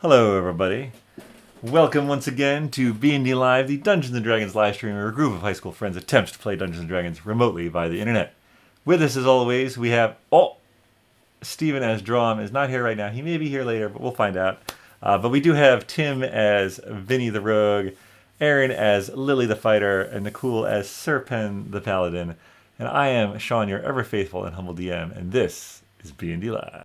Hello, everybody. Welcome once again to BND Live, the Dungeons & Dragons live stream where a group of high school friends attempts to play Dungeons & Dragons remotely via the internet. With us, as always, we have... Stephen as Dromm is not here right now. He may be here later, but we'll find out. But we do have Tim as Vinny the Rogue, Erin as Lily the Fighter, and Nakul as Serpen the Paladin. And I am Shawn, your ever faithful and humble DM, and this is BND Live.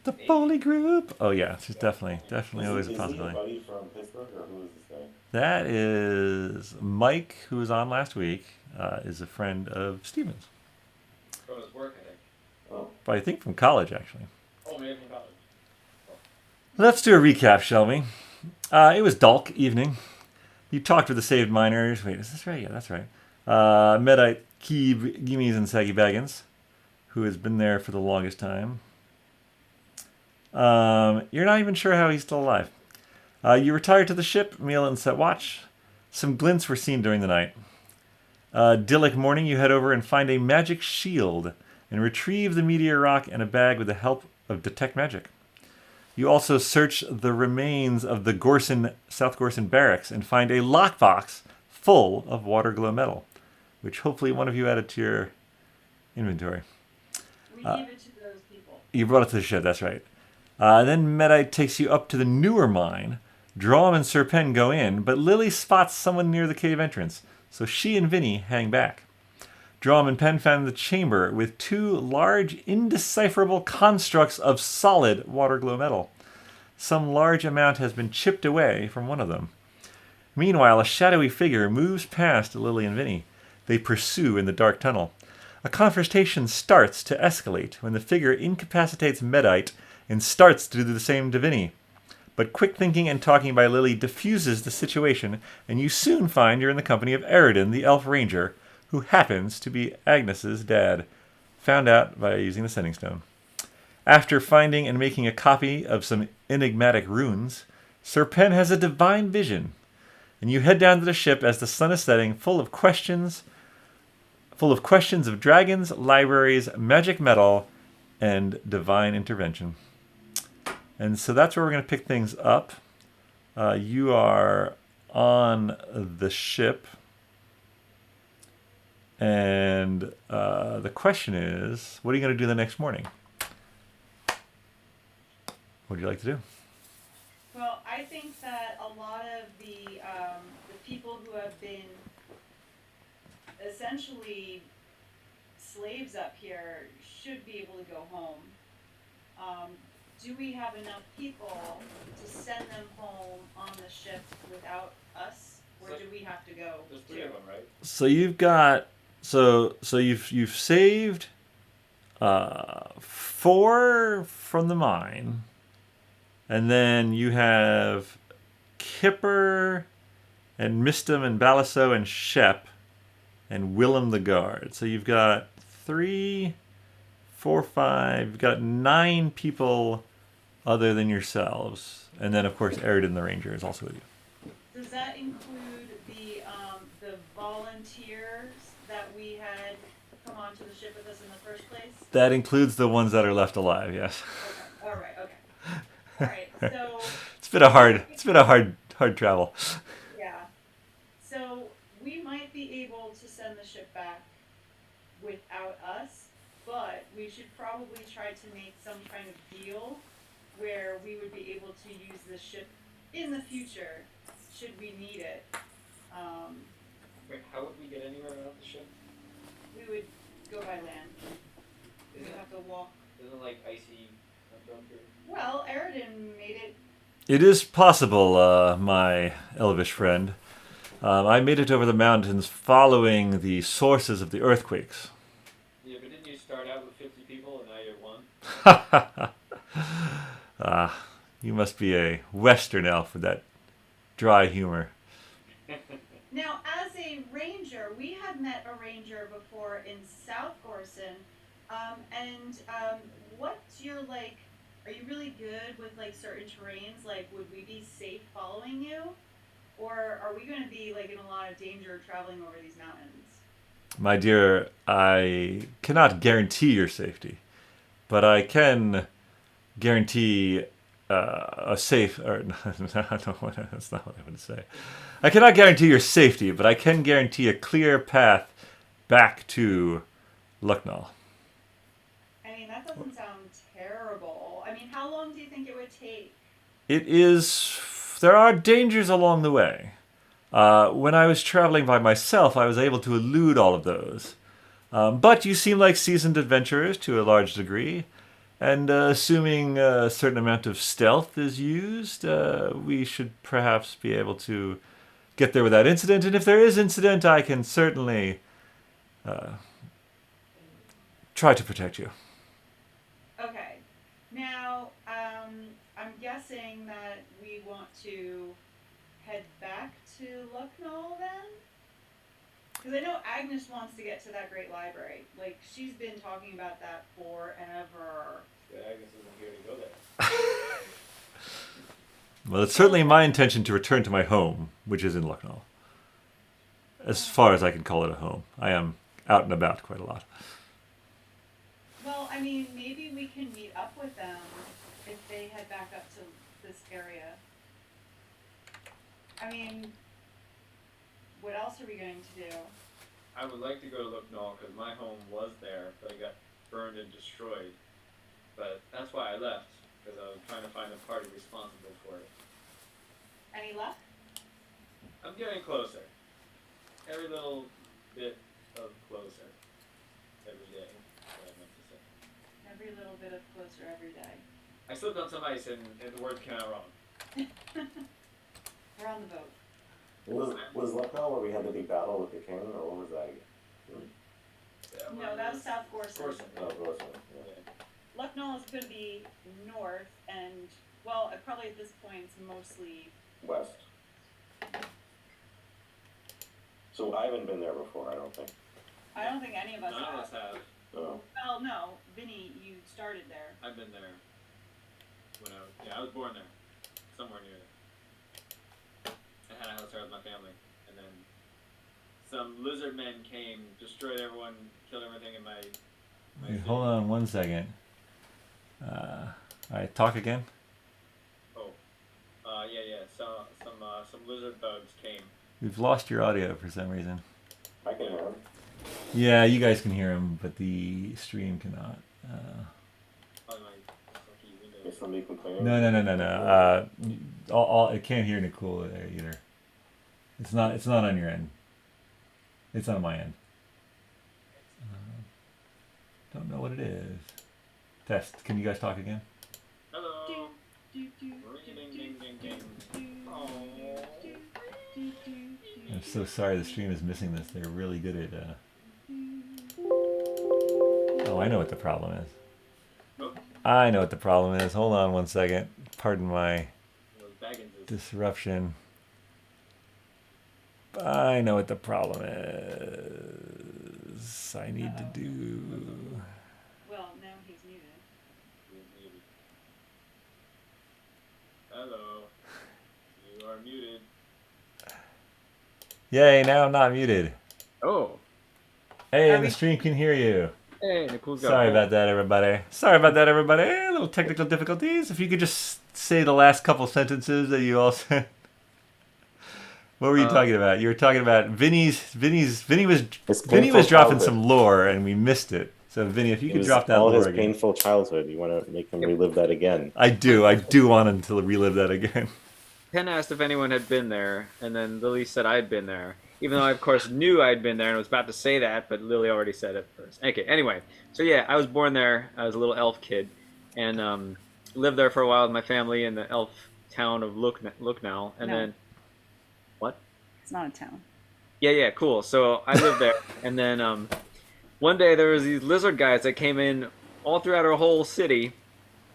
The Foley Group. Oh yeah, it's definitely always a possibility. Is he a buddy from Pittsburgh, or who is this guy? That is Mike, who was on last week, is a friend of Steven's. From his work, I think. Oh, But I think from college, actually. Oh, maybe from college. Let's do a recap, shall we? It was Dulk evening. You talked with the saved miners. Wait, is this right? Yeah, that's right. Medite, Keeb, Gimmies, and Saggy Baggins, who has been there for the longest time. You're not even sure how he's still alive. You retired to the ship, meal and set watch. Some glints were seen during the night. Dillick morning, you head over and find a magic shield and retrieve the meteor rock and a bag with the help of detect magic. You also search the remains of the South Gorson barracks and find a lockbox full of water glow metal, which hopefully one of you added to your inventory. We gave it to those people. You brought it to the ship, that's right. Then Medite takes you up to the newer mine. Dromm and Serpen go in, but Lily spots someone near the cave entrance, so she and Vinny hang back. Dromm and Penn found the chamber with two large, indecipherable constructs of solid water glow metal. Some large amount has been chipped away from one of them. Meanwhile, a shadowy figure moves past Lily and Vinny. They pursue in the dark tunnel. A confrontation starts to escalate when the figure incapacitates Medite and starts to do the same to Vinny. But quick thinking and talking by Lily diffuses the situation, and you soon find you're in the company of Erin, the elf ranger, who happens to be Agnes's dad, found out by using the sending stone. After finding and making a copy of some enigmatic runes, Serpen has a divine vision, and you head down to the ship as the sun is setting, full of questions of dragons, libraries, magic metal, and divine intervention. And so that's where we're going to pick things up. You are on the ship. And the question is, what are you going to do the next morning? What would you like to do? Well, I think that a lot of the people who have been essentially slaves up here should be able to go home. Do we have enough people to send them home on the ship without us, or do we have to go? There's three of them, right? So you've got you've saved 4 from the mine, and then you have Kipper and Mistum and Balasso and Shep and Willem the guard. So you've got 3, 4, 5. You've got 9 people other than yourselves, and then of course Erin the ranger is also with you. Does that include the volunteers that we had come onto the ship with us in the first place? That includes the ones that are left alive. Yes. Okay. All right. So It's been a hard travel. yeah. So we might be able to send the ship back without us, but we should probably try to make some kind of deal where we would be able to use the ship in the future should we need it. Wait, how would we get anywhere without the ship? We would go by land. We would have to walk. Isn't it like icy Well, Eridan made it. It is possible, my elvish friend. I made it over the mountains following the sources of the earthquakes. Yeah, but didn't you start out with 50 people and now you're one? Ah, you must be a Western elf with that dry humor. Now, as a ranger, we have met a ranger before in South Gorson. What's your like? Are you really good with like certain terrains? Like, would we be safe following you, or are we going to be like in a lot of danger traveling over these mountains? My dear, I cannot guarantee your safety, but I can guarantee a safe. Or no, that's not what I would say. I cannot guarantee your safety, but I can guarantee a clear path back to Lucknow. I mean, that doesn't sound terrible. I mean, how long do you think it would take? It is. There are dangers along the way. When I was traveling by myself, I was able to elude all of those. But you seem like seasoned adventurers to a large degree, and assuming a certain amount of stealth is used, we should perhaps be able to get there without incident. And if there is incident, I can certainly try to protect you. Okay. Now, I'm guessing that we want to head back to Lucknow then? Because I know Agnes wants to get to that great library. Like, she's been talking about that forever. Yeah, Agnes isn't here to go there. Well, it's certainly my intention to return to my home, which is in Lucknow. As far as I can call it a home. I am out and about quite a lot. Well, I mean, maybe we can meet up with them if they head back up to this area. I mean, what else are we going to do? I would like to go to Lucknow because my home was there, but it got burned and destroyed. But that's why I left, because I was trying to find the party responsible for it. Any luck? I'm getting closer. Every little bit of closer. Every day, what I meant to say. Every little bit of closer every day. I slipped on some ice and the words came out wrong. We're on the boat. Was Lucknow where we had the big battle with the king, or what was that? Yeah, No, that was South Gorson. Gorson. Oh, Gorson. Yeah. Yeah. Lucknow is going to be north, and, well, probably at this point it's mostly... West. So I haven't been there before, I don't think. I don't think any of us None have. of us have. Oh. Well, no. Vinny, you started there. I've been there. I was born there. Somewhere near there. I had a house there with my family. And then some lizard men came, destroyed everyone, killed everything in my Wait, city. hold on one second. Alright, talk again. Oh. Yeah. Some lizard bugs came. We've lost your audio for some reason. I can hear him. Yeah, you guys can hear him, but the stream cannot. On my funky windows. Is somebody complaining? No. I can't hear Nakul either. It's not on your end. It's on my end. Don't know what it is. Test. Can you guys talk again? Hello. Do, do, Oh. I'm so sorry the stream is missing this. They're really good at. Oh, I know what the problem is. Oh. I know what the problem is. Hold on one second. Pardon my Those Bagginses. disruption. I know what the problem is. I need to do. Well, now he's muted. Hello. You are muted. Yay! Now I'm not muted. Oh. Hey, and the stream can hear you. Hey, Nakul's got Sorry about that, everybody. A little technical difficulties. If you could just say the last couple sentences that you all said. What were you talking about? You were talking about Vinny was dropping childhood. some lore and we missed it. So Vinny, if you It could was drop that all lore his again. painful childhood. You want to make him relive that again. I do want him to relive that again. Ken asked if anyone had been there, and then Lily said I'd been there. Even though I, of course, knew I'd been there and was about to say that, but Lily already said it first. Okay, anyway. So, yeah, I was born there. I was a little elf kid. And lived there for a while with my family in the elf town of Lucknow, and No. then what? It's not a town. Yeah, cool. So I lived there, and then one day there was these lizard guys that came in all throughout our whole city,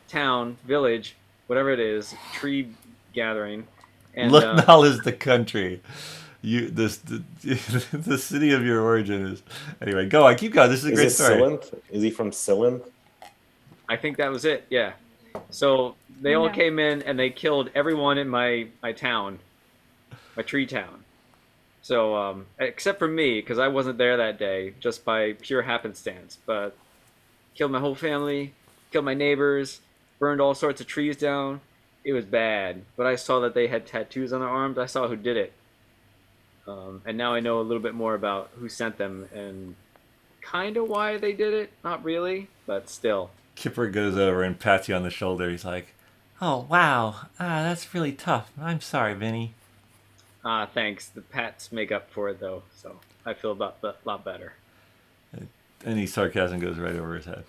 town, village, whatever it is, tree gathering, and Lucknow is the country. The city of your origin is. Anyway, go on. Keep going. This is a Is great it story. Silinth? Is he from Silinth? I think that was it. Yeah. So they all No. came in and they killed everyone in my town, my tree town. So except for me, because I wasn't there that day, just by pure happenstance. But killed my whole family, killed my neighbors, burned all sorts of trees down. It was bad. But I saw that they had tattoos on their arms. I saw who did it. And now I know a little bit more about who sent them and kind of why they did it. Not really, but still. Kipper goes over and pats you on the shoulder. He's like, "Oh wow, that's really tough. I'm sorry, Vinny." Thanks. The pats make up for it, though, so I feel a lot better. Any sarcasm goes right over his head.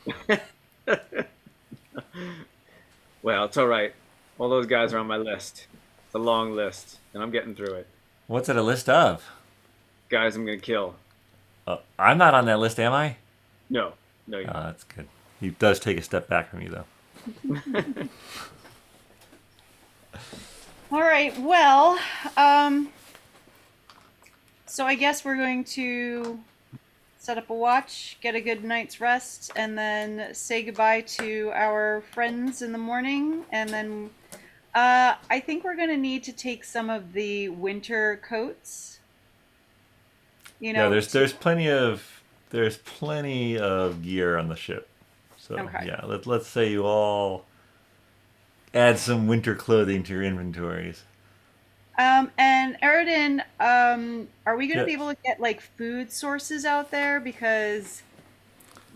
Well, it's all right. All those guys are on my list. It's a long list, and I'm getting through it. What's it a list of? Guys, I'm gonna kill. I'm not on that list, am I? No, you're Oh, not. that's good. He does take a step back from you, though. All right. Well, so I guess we're going to set up a watch, get a good night's rest, and then say goodbye to our friends in the morning. And then I think we're going to need to take some of the winter coats. You know, Yeah, there's plenty of gear on the ship. So Okay. yeah, let's say you all add some winter clothing to your inventories. And Eridan, are we going to be Yeah. able to get like food sources out there? Because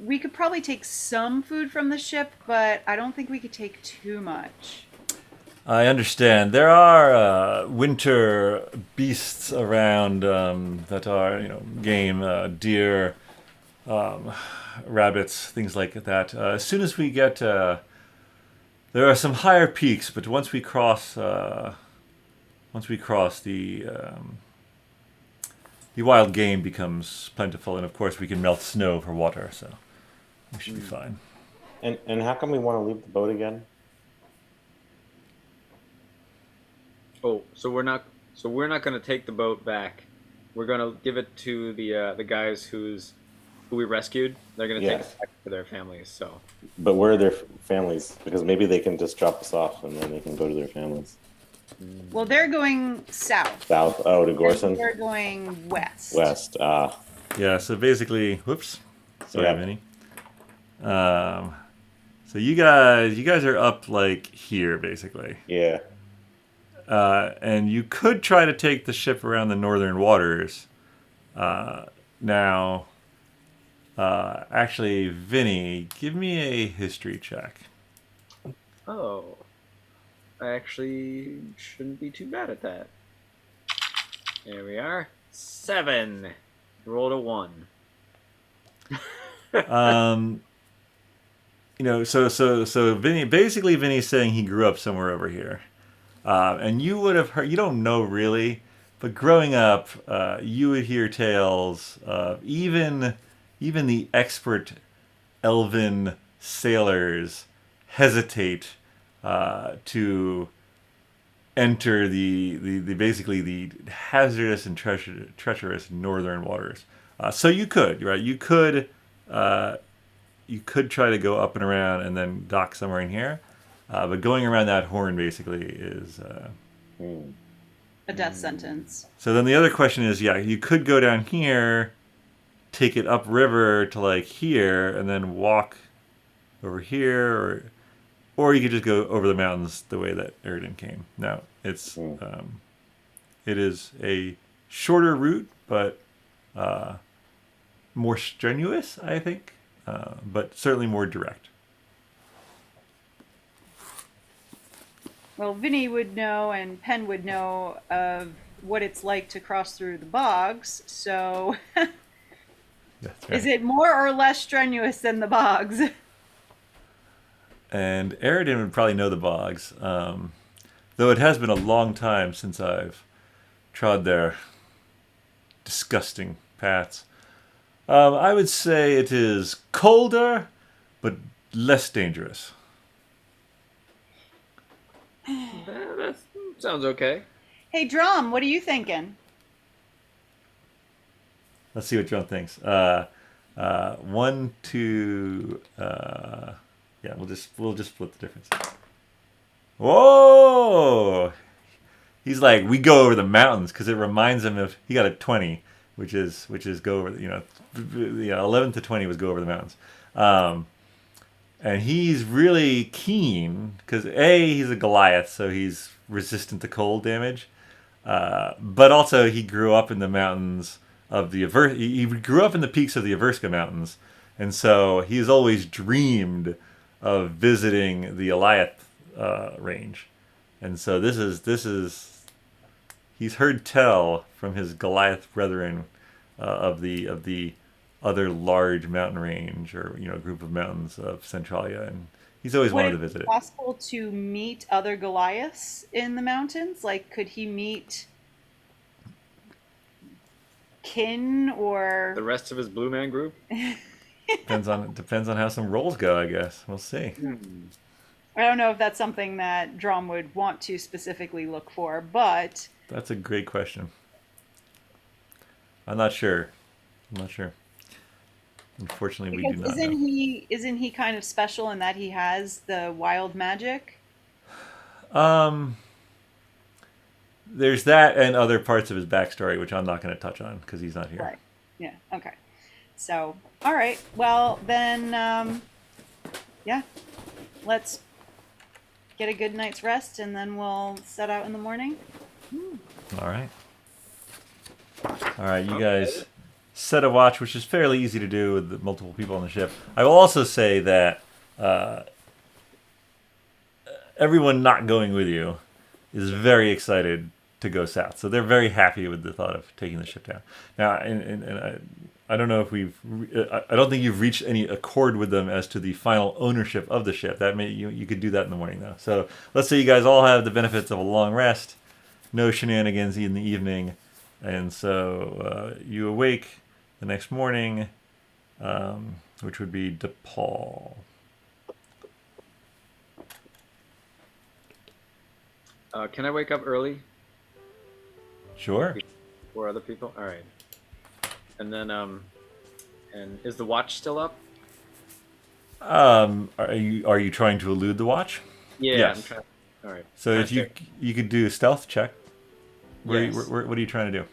we could probably take some food from the ship, but I don't think we could take too much. I understand. There are winter beasts around that are, game, deer, rabbits, things like that. As soon as we get, there are some higher peaks, but once we cross the wild game becomes plentiful, and of course we can melt snow for water, so we should be fine. And how come we want to leave the boat again? Oh, so we're not gonna take the boat back. We're gonna give it to the guys who we rescued. They're gonna take Yes. it back to their families. So But where are their families? Because maybe they can just drop us off and then they can go to their families. Well, they're going south. South, oh, to And Gorson? we're going west. West. Yeah, so basically, whoops, sorry, Yeah. Vinny. So you guys are up like here, basically. Yeah. And you could try to take the ship around the northern waters. Now, actually, Vinny, give me a history check. oh, I actually shouldn't be too bad at that. There we are. 7. Rolled a 1. So Vinny, basically, Vinny's saying he grew up somewhere over here. And you would have heard, you don't know really, but growing up, you would hear tales of even the expert elven sailors hesitate to enter the basically the hazardous and treacherous northern waters. So you could, right? You could try to go up and around and then dock somewhere in here. But going around that horn basically is. A death sentence. So then the other question is, yeah, you could go down here, take it upriver to like here, and then walk over here, or you could just go over the mountains the way that Eridan came. Now it's it is a shorter route, but more strenuous, I think, but certainly more direct. Well, Vinny would know and Penn would know of what it's like to cross through the bogs. So, That's right. is it more or less strenuous than the bogs? And Erin would probably know the bogs, though it has been a long time since I've trod their disgusting paths. I would say it is colder, but less dangerous. That sounds okay. Hey, Dromm, what are you thinking? Let's see what John thinks. 1, 2. Yeah, we'll just split the difference. Whoa! He's like, we go over the mountains because it reminds him of he got a 20, which is go over. 11 to 20 was go over the mountains. And he's really keen because he's a Goliath, so he's resistant to cold damage. But also he grew up in the mountains of the he grew up in the peaks of the Averska Mountains, and so he's always dreamed of visiting the Elyith range. And so this is he's heard tell from his Goliath brethren of the other large mountain range or group of mountains of Centralia, and he's always wanted to visit it. Would it be possible to meet other Goliaths in the mountains? Like, could he meet kin or The rest of his Blue Man group? Depends on how some rolls go, I guess. We'll see. I don't know if that's something that Dromm would want to specifically look for, but That's a great question. I'm not sure. Unfortunately, we do because not know. isn't he kind of special in that he has the wild magic? There's that and other parts of his backstory, which I'm not going to touch on because he's not here. Right. Yeah. Okay. So, all right. Well, then, yeah. Let's get a good night's rest, and then we'll set out in the morning. All right. You guys set a watch, which is fairly easy to do with the multiple people on the ship. I will also say that everyone not going with you is very excited to go south. So they're very happy with the thought of taking the ship down. Now, and I don't know if I don't think you've reached any accord with them as to the final ownership of the ship. That you could do that in the morning, though. So let's say you guys all have the benefits of a long rest, no shenanigans in the evening, and so you awake the next morning, which would be DePaul. Can I wake up early? Sure. For other people? All right. And then, and is the watch still up? Are you trying to elude the watch? Yeah. Yes. I'm trying. All right. So if you could do a stealth check. Yes. What are you trying to do?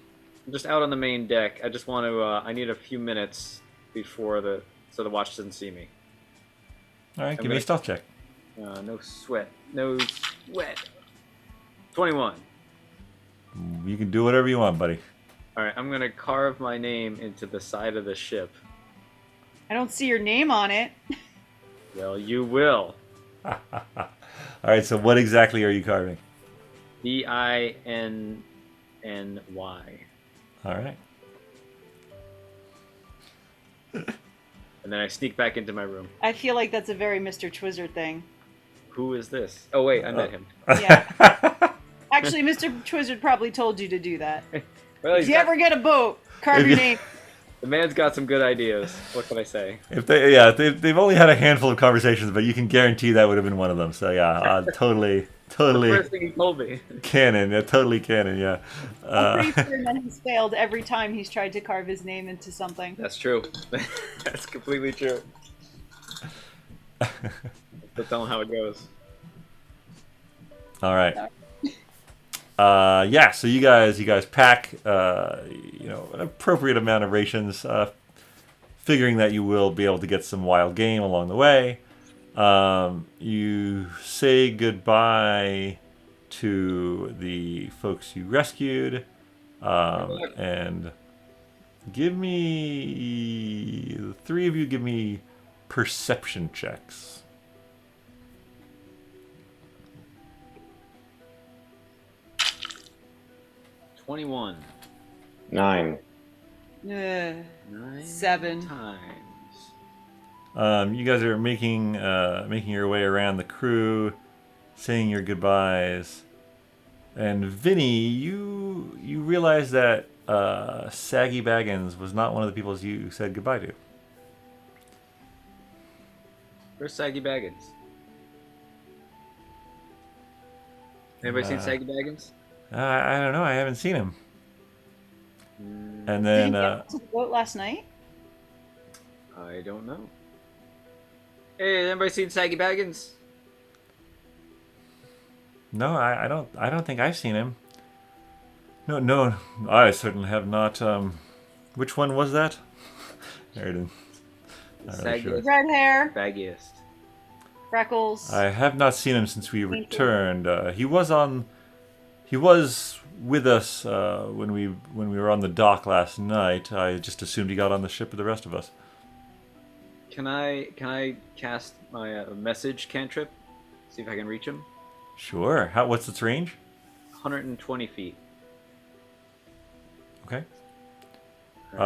I'm just out on the main deck. I just want to. I need a few minutes before so the watch doesn't see me. All right, give me a stealth check. No sweat. No sweat. 21. You can do whatever you want, buddy. All right. I'm gonna carve my name into the side of the ship. I don't see your name on it. Well, you will. All right. So what exactly are you carving? Vinny. All right. And then I sneak back into my room. I feel like that's a very Mr. Twizzard thing. Who is this? Oh wait, I met him. Yeah. Actually, Mr. Twizzard probably told you to do that. Well, If you ever get a boat, carve your name. The man's got some good ideas. What can I say? They've only had a handful of conversations, but you can guarantee that would have been one of them. So yeah, totally. The first thing he told me. Canon, totally canon, yeah. I'm pretty sure that he's failed every time he's tried to carve his name into something. That's true. That's completely true. That's not how it goes. All right. So you guys pack, an appropriate amount of rations, figuring that you will be able to get some wild game along the way. You say goodbye to the folks you rescued, and the three of you give me perception checks. 21. 9. 9 7. times. You guys are making your way around the crew, saying your goodbyes. And Vinny, you realize that Saggy Baggins was not one of the people you said goodbye to. Where's Saggy Baggins? Anybody seen Saggy Baggins? I don't know. I haven't seen him. And Did then he get to the boat last night? I don't know. Hey, anybody seen Saggy Baggins? no, I don't think I've seen him. No, I certainly have not. Which one was that? Aridin. Not really sure. Red hair, Baggiest. freckles. I have not seen him since we returned. He was with us when we were on the dock last night. I just assumed he got on the ship with the rest of us. Can I cast my message cantrip? See if I can reach him. Sure. What's its range? 120 feet. Okay.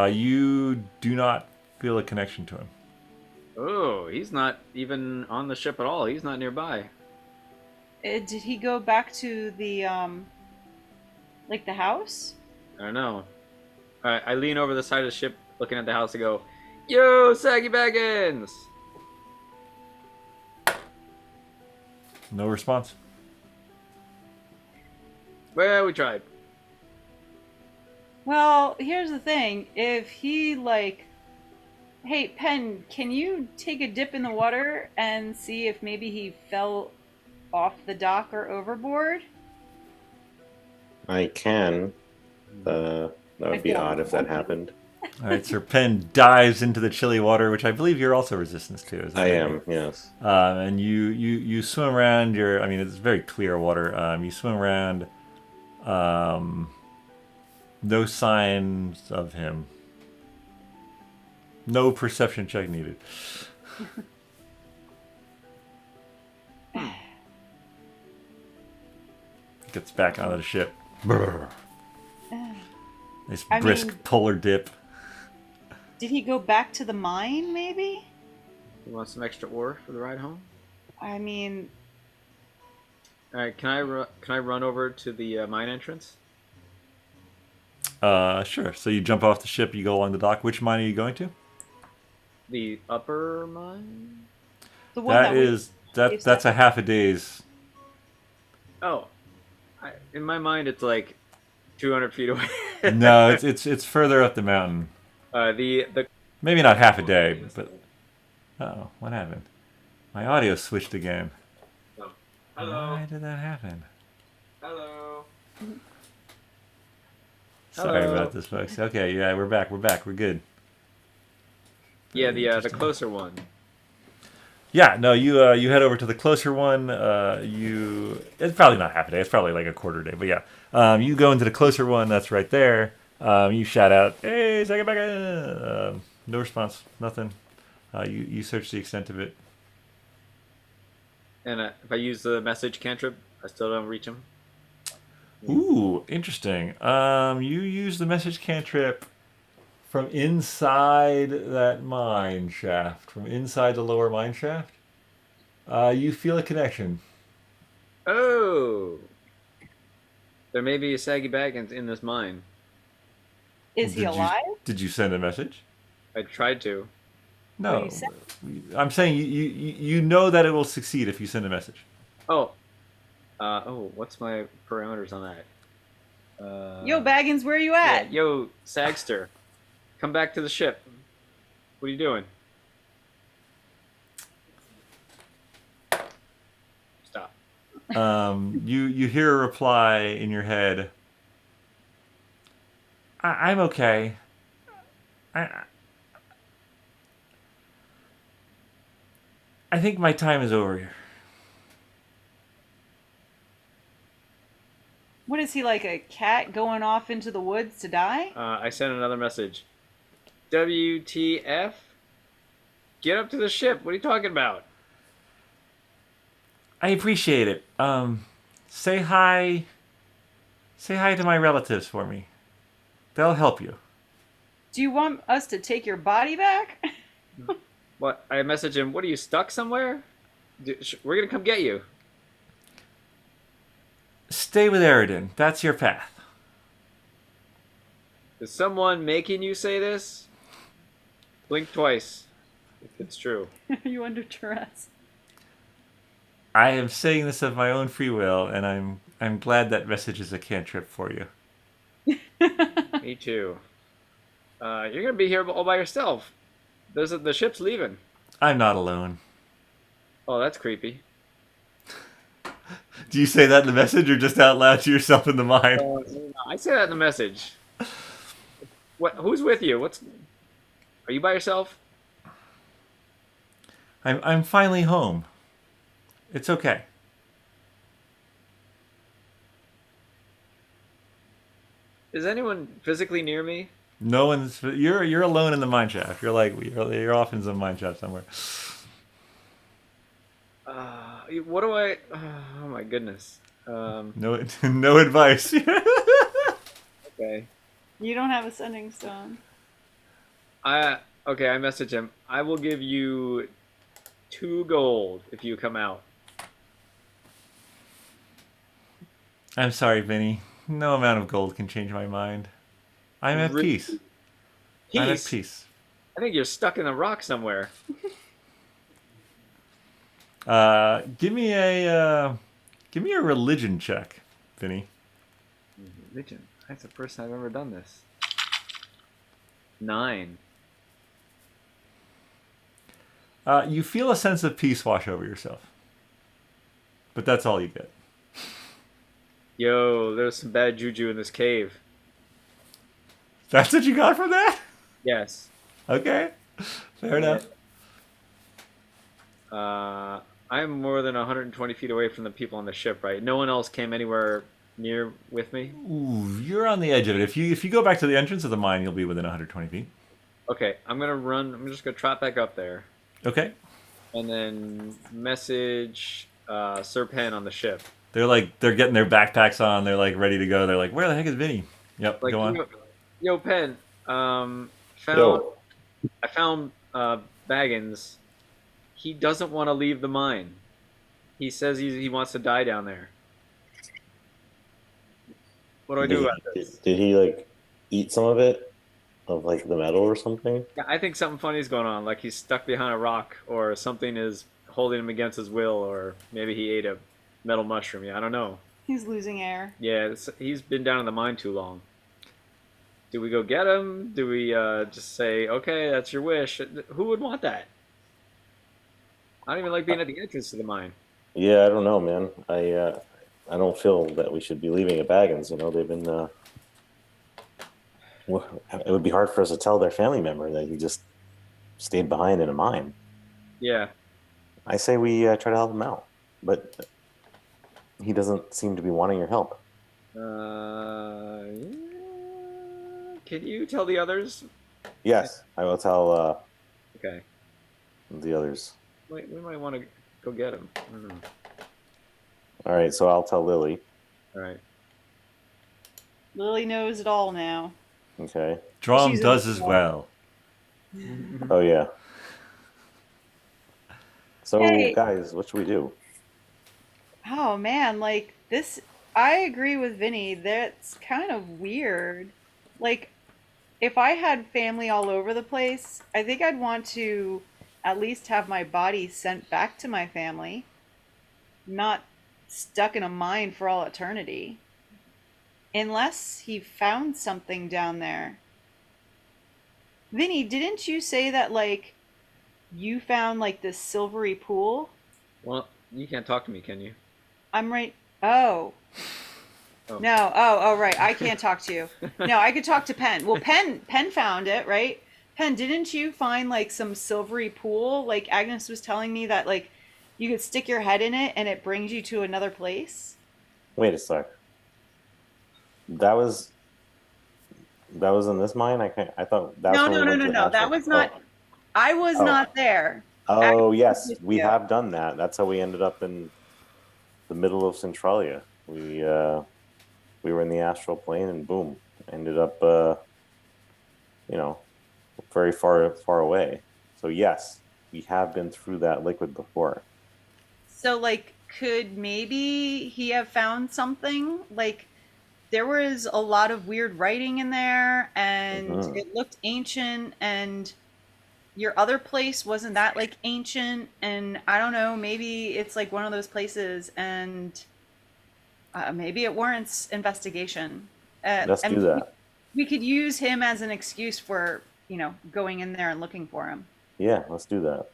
You do not feel a connection to him. Oh, he's not even on the ship at all. He's not nearby. Did he go back to the like the house? I don't know. Alright, I lean over the side of the ship looking at the house and go, Yo, Saggy Baggins! No response. Well, we tried. Well, here's the thing. If he hey, Pen, can you take a dip in the water and see if maybe he fell off the dock or overboard? I can. That would be odd if that happened. All right, Sir Pen dives into the chilly water, which I believe you're also resistant to. Is that I right? am, yes. And you swim around I mean, it's very clear water. You swim around. No signs of him. No perception check needed. Gets back onto the ship. Brr. Nice brisk polar dip. Did he go back to the mine, maybe? You want some extra ore for the ride home? I mean, Alright, can I run over to the mine entrance? Sure. So you jump off the ship, you go along the dock. Which mine are you going to? The upper mine? the one That's a half a day's. Oh. In my mind, it's like 200 feet away. No, it's further up the mountain. The Maybe not half a day, but oh, what happened? My audio switched again. Hello. Why did that happen? Hello. Sorry Hello. about this, folks. Okay, yeah, we're back. We're good. Yeah, the closer one. Yeah, no, you head over to the closer one. It's probably not half a day. It's probably like a quarter day. But yeah, you go into the closer one. That's right there. You shout out, "Hey, second back!" No response. Nothing. You search the extent of it. And if I use the message cantrip, I still don't reach him. Ooh, interesting. You use the message cantrip from inside that mine shaft, from inside the lower mine shaft. You feel a connection. Oh! There may be a Saggy Baggins in this mine. is he alive? Did you send a message? I tried to. No. What do you I'm saying you know that it will succeed if you send a message. Oh. What's my parameters on that? Yo, Baggins, where you yeah, at? yo, Sagster. Come back to the ship. What are you doing? Stop. You hear a reply in your head. I'm okay. I think my time is over here. What is he, like a cat going off into the woods to die? I sent another message. WTF? Get up to the ship. What are you talking about? I appreciate it. Say hi. Say hi to my relatives for me. They'll help you. Do you want us to take your body back? What? I message him. What are you stuck somewhere? We're gonna come get you. Stay with Eridan. That's your path. Is someone making you say this? Blink twice, if it's true. Are you under duress? I am saying this of my own free will, and I'm glad that message is a cantrip for you. Me too. You're gonna be here all by yourself. The ship's leaving. I'm not alone. Oh, that's creepy. Do you say that in the message or just out loud to yourself in the mind? I say that in the message. What? Who's with you? Are you by yourself? I'm finally home. It's okay. Is anyone physically near me? No one's. You're alone in the mine shaft. You're off in some mine shaft somewhere. What do I? Oh my goodness. No, no advice. Okay. You don't have a sending stone. Okay. I message him. I will give you 2 gold if you come out. I'm sorry, Vinny. No amount of gold can change my mind. I'm at peace. I'm at peace. I think you're stuck in a rock somewhere. Give me a religion check, Vinny. Religion. That's the first time I've ever done this. 9. You feel a sense of peace wash over yourself, but that's all you get. Yo, there's some bad juju in this cave. That's what you got from that? Yes. Okay, fair enough. I'm more than 120 feet away from the people on the ship, right? No one else came anywhere near with me? Ooh, you're on the edge of it. If you go back to the entrance of the mine, you'll be within 120 feet. Okay, I'm just gonna trot back up there. Okay. And then message Sir Pen on the ship. They're getting their backpacks on. They're like ready to go. They're like, where the heck is Vinny? Yep, Like, go on. Yo, Pen. I found Baggins. He doesn't want to leave the mine. He says he wants to die down there. What do I do about this? Did he like eat some of it, of like the metal or something? Yeah, I think something funny is going on. Like he's stuck behind a rock, or something is holding him against his will, or maybe he ate a metal mushroom. Yeah, I don't know. He's losing air. Yeah, he's been down in the mine too long. Do we go get him? Do we just say, okay, that's your wish? Who would want that? I don't even like being at the entrance to the mine. Yeah, I don't know, man. I don't feel that we should be leaving at Baggins. You know, they've been. It would be hard for us to tell their family member that he just stayed behind in a mine. Yeah. I say we try to help him out, but he doesn't seem to be wanting your help. Yeah. Can you tell the others? Yes, I will tell Okay. the others. We might want to go get him. I don't know. All right, so I'll tell Lily. All right. Lily knows it all now. Okay. Dromm She's does in- as well. Oh yeah. So Hey. guys, what should we do? Oh man, like this, I agree with Vinny. That's kind of weird. Like, if I had family all over the place, I think I'd want to at least have my body sent back to my family, not stuck in a mine for all eternity. Unless he found something down there. Vinny, didn't you say that, like, you found, like, this silvery pool? Well, you can't talk to me, can you? I'm right. Oh. Oh. No. Oh, right. I can't talk to you. No, I could talk to Pen. Well, Pen found it, right? Pen, didn't you find, like, some silvery pool? Like, Agnes was telling me that, like, you could stick your head in it and it brings you to another place. Wait a sec. That was in this mine. I thought that was No, when no, we no, went no, to no. That Astral- was not. I was Oh. not there. Oh Agnes yes, was we with have done that. That's how we ended up in the middle of Centralia. We were in the astral plane and boom, ended up very far away. So yes, we have been through that liquid before. So, like, could maybe he have found something? Like, there was a lot of weird writing in there, and Mhm. it looked ancient, and your other place wasn't that, like, ancient, and I don't know, maybe it's, like, one of those places, and maybe it warrants investigation. Let's And do that. we could use him as an excuse for, going in there and looking for him. Yeah, let's do that.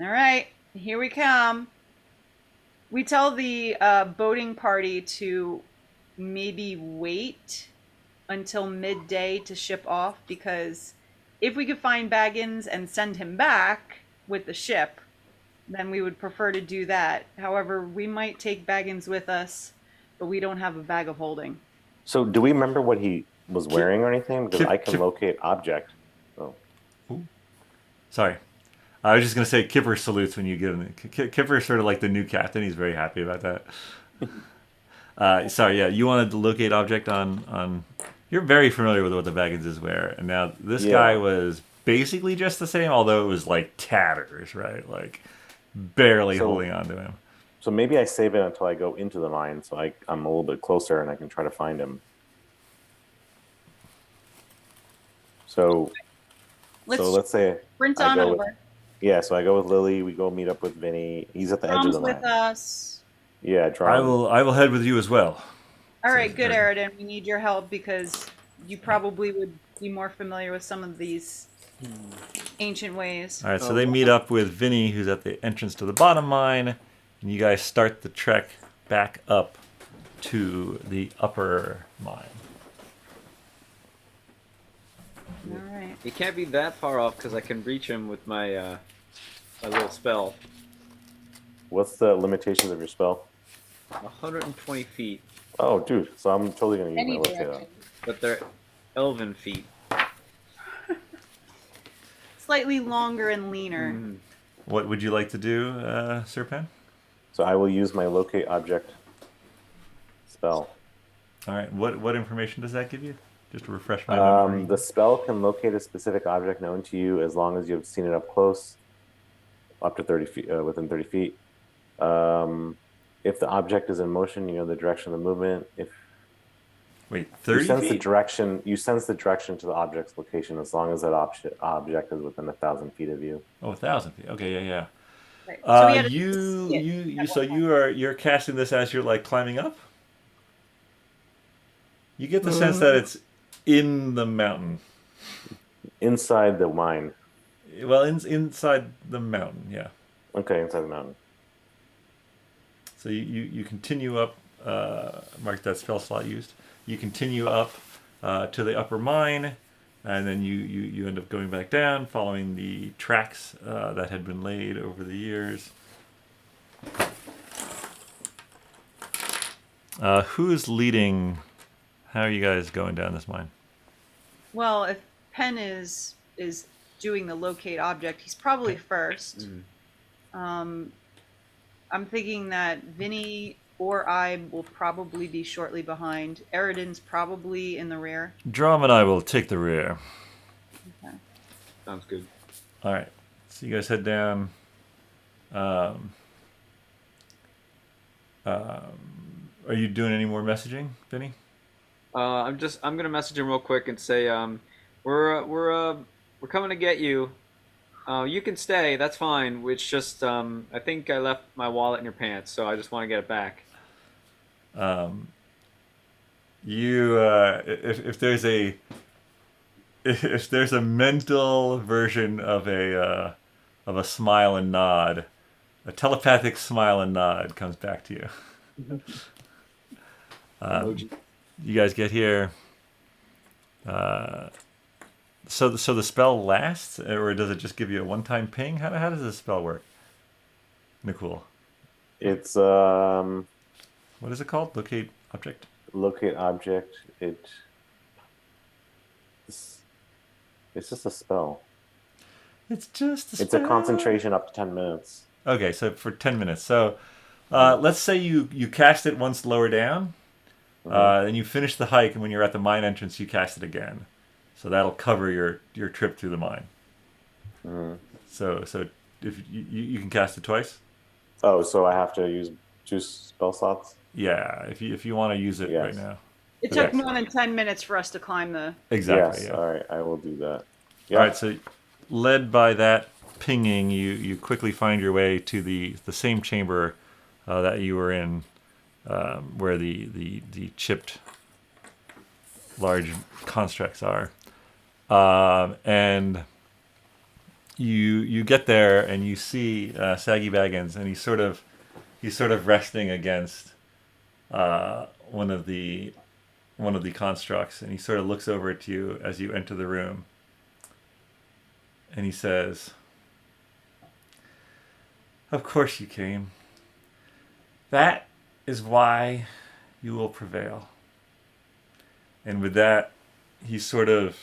All right, here we come. We tell the boating party to maybe wait until midday to ship off, because if we could find Baggins and send him back with the ship, then we would prefer to do that. However, we might take Baggins with us, but we don't have a bag of holding. So, do we remember what he was wearing or anything? Because I can Kip- locate object. Oh, Sorry. I was just going to say Kipper salutes when you give him. Kipper is sort of like the new captain. He's very happy about that. Sorry, yeah. You wanted to locate object on. You're very familiar with what the Bagginses wear. And now this guy was basically just the same, although it was like tatters, right? Like barely holding on to him. So maybe I save it until I go into the mine, so I'm a little bit closer and I can try to find him. So let's say sprint I on go over. So I go with Lily. We go meet up with Vinny. He's at the edge of the mine. With us. Yeah, Dromm. I will head with you as well. All right, good, Erin. We need your help because you probably would be more familiar with some of these ancient ways. All right, so they meet up with Vinny, who's at the entrance to the bottom mine, and you guys start the trek back up to the upper mine. All right. He can't be that far off because I can reach him with my my little spell. What's the limitations of your spell? 120 feet, Oh, dude. So I'm totally going to use Any my locate. direction. but they're elven feet. Slightly longer and leaner. Mhm. What would you like to do, Serpen? So I will use my locate object spell. All right, what information does that give you? Just to refresh my memory. The spell can locate a specific object known to you as long as you have seen it up close, up to 30 feet, within 30 feet. If the object is in motion, you know the direction of the movement. If Wait, you 30 sense the feet? direction, you sense the direction to the object's location as long as that object is within 1,000 feet of you. Oh, 1,000 feet. Okay, yeah. Right. So we had to see it. So you're casting this as you're like climbing up. You get the sense that it's in the mountain. Inside the mine. Well, inside the mountain, yeah. Okay, inside the mountain. So you continue up. Mark that spell slot used. You continue up to the upper mine, and then you end up going back down, following the tracks that had been laid over the years. Who is leading? How are you guys going down this mine? Well, if Penn is doing the locate object, he's probably first. I'm thinking that Vinny or I will probably be shortly behind. Eridan's probably in the rear. Dromm and I will take the rear. Okay. Sounds good. All right. So you guys head down. Are you doing any more messaging, Vinny? I'm gonna message him real quick and say, we're coming to get you. You can stay. That's fine. It's just I think I left my wallet in your pants, so I just want to get it back. If there's a mental version of a smile and nod, a telepathic smile and nod comes back to you. You guys get here. So the spell lasts, or does it just give you a one-time ping? How does this spell work? Nakul. It's What is it called? Locate object. locate object. It's just a spell. It's just a It's a spell. concentration up to 10 minutes. Okay, so for 10 minutes. So let's say you cast it once lower down, then you finish the hike, and when you're at the mine entrance, you cast it again. So that'll cover your trip through the mine. So if you can cast it twice. Oh, so I have to use 2 spell slots? Yeah, if you want to use it right Yes. now. It Okay. took more than 10 minutes for us to climb the. Exactly. Yes. Yeah. All right, I will do that. All right. So, led by that pinging, you quickly find your way to the same chamber that you were in, where the chipped large constructs are, and you get there and you see Saggy Baggins, and he's sort of resting against one of the constructs, and he sort of looks over at you as you enter the room, and he says, "Of course you came. That is why you will prevail." And with that, he sort of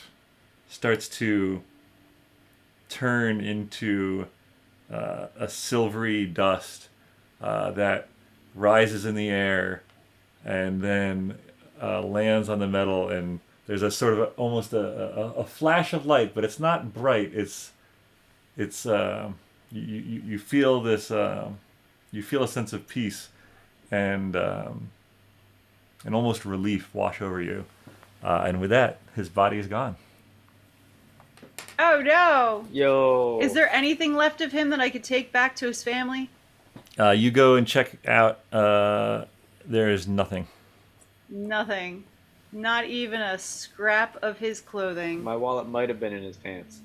starts to turn into a silvery dust that rises in the air and then lands on the metal, and there's a sort of almost a flash of light, but it's not bright. It's you feel this you feel a sense of peace and almost relief wash over you, and with that, his body is gone. Oh no! Yo. Is there anything left of him that I could take back to his family? You go and check out. There is nothing. Nothing. Not even a scrap of his clothing. My wallet might have been in his pants.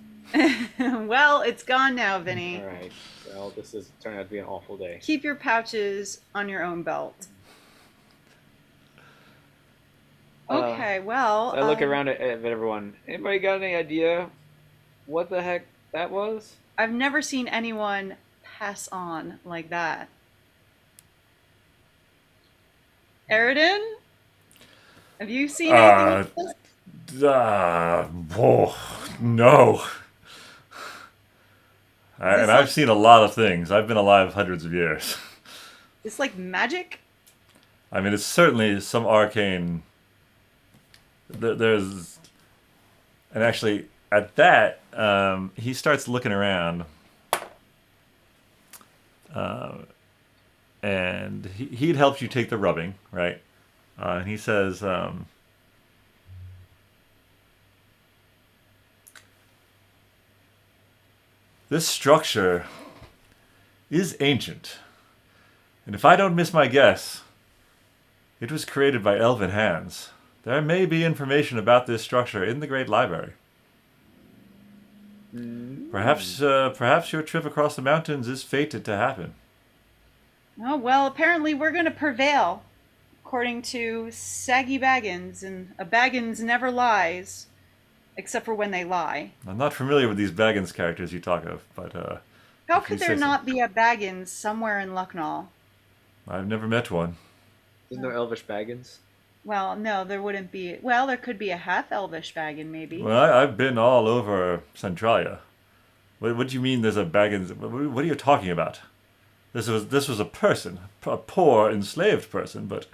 Well, it's gone now, Vinny. All right. Well, this is turned out to be an awful day. Keep your pouches on your own belt. Okay, well. I look around at everyone. Anybody got any idea what the heck that was? I've never seen anyone pass on like that. Eridan? Have you seen anything like this? No. And I've seen a lot of things. I've been alive hundreds of years. It's like magic? I mean, it's certainly some arcane. There's, and actually, at that, he starts looking around, and he'd helped you take the rubbing, right? And he says, "This structure is ancient, and if I don't miss my guess, it was created by elven hands. There may be information about this structure in the Great Library. Perhaps your trip across the mountains is fated to happen." Oh, well, apparently we're going to prevail, according to Saggy Baggins, and a Baggins never lies, except for when they lie. I'm not familiar with these Baggins characters you talk of, but How if could you there say so. not be a Baggins somewhere in Lucknow? I've never met one. There's no Elvish Baggins. Well, no, there wouldn't be. Well, there could be a half-elvish Baggin, maybe. Well, I've been all over Centralia. What do you mean there's a Baggins? What are you talking about? This was a person, a poor enslaved person, but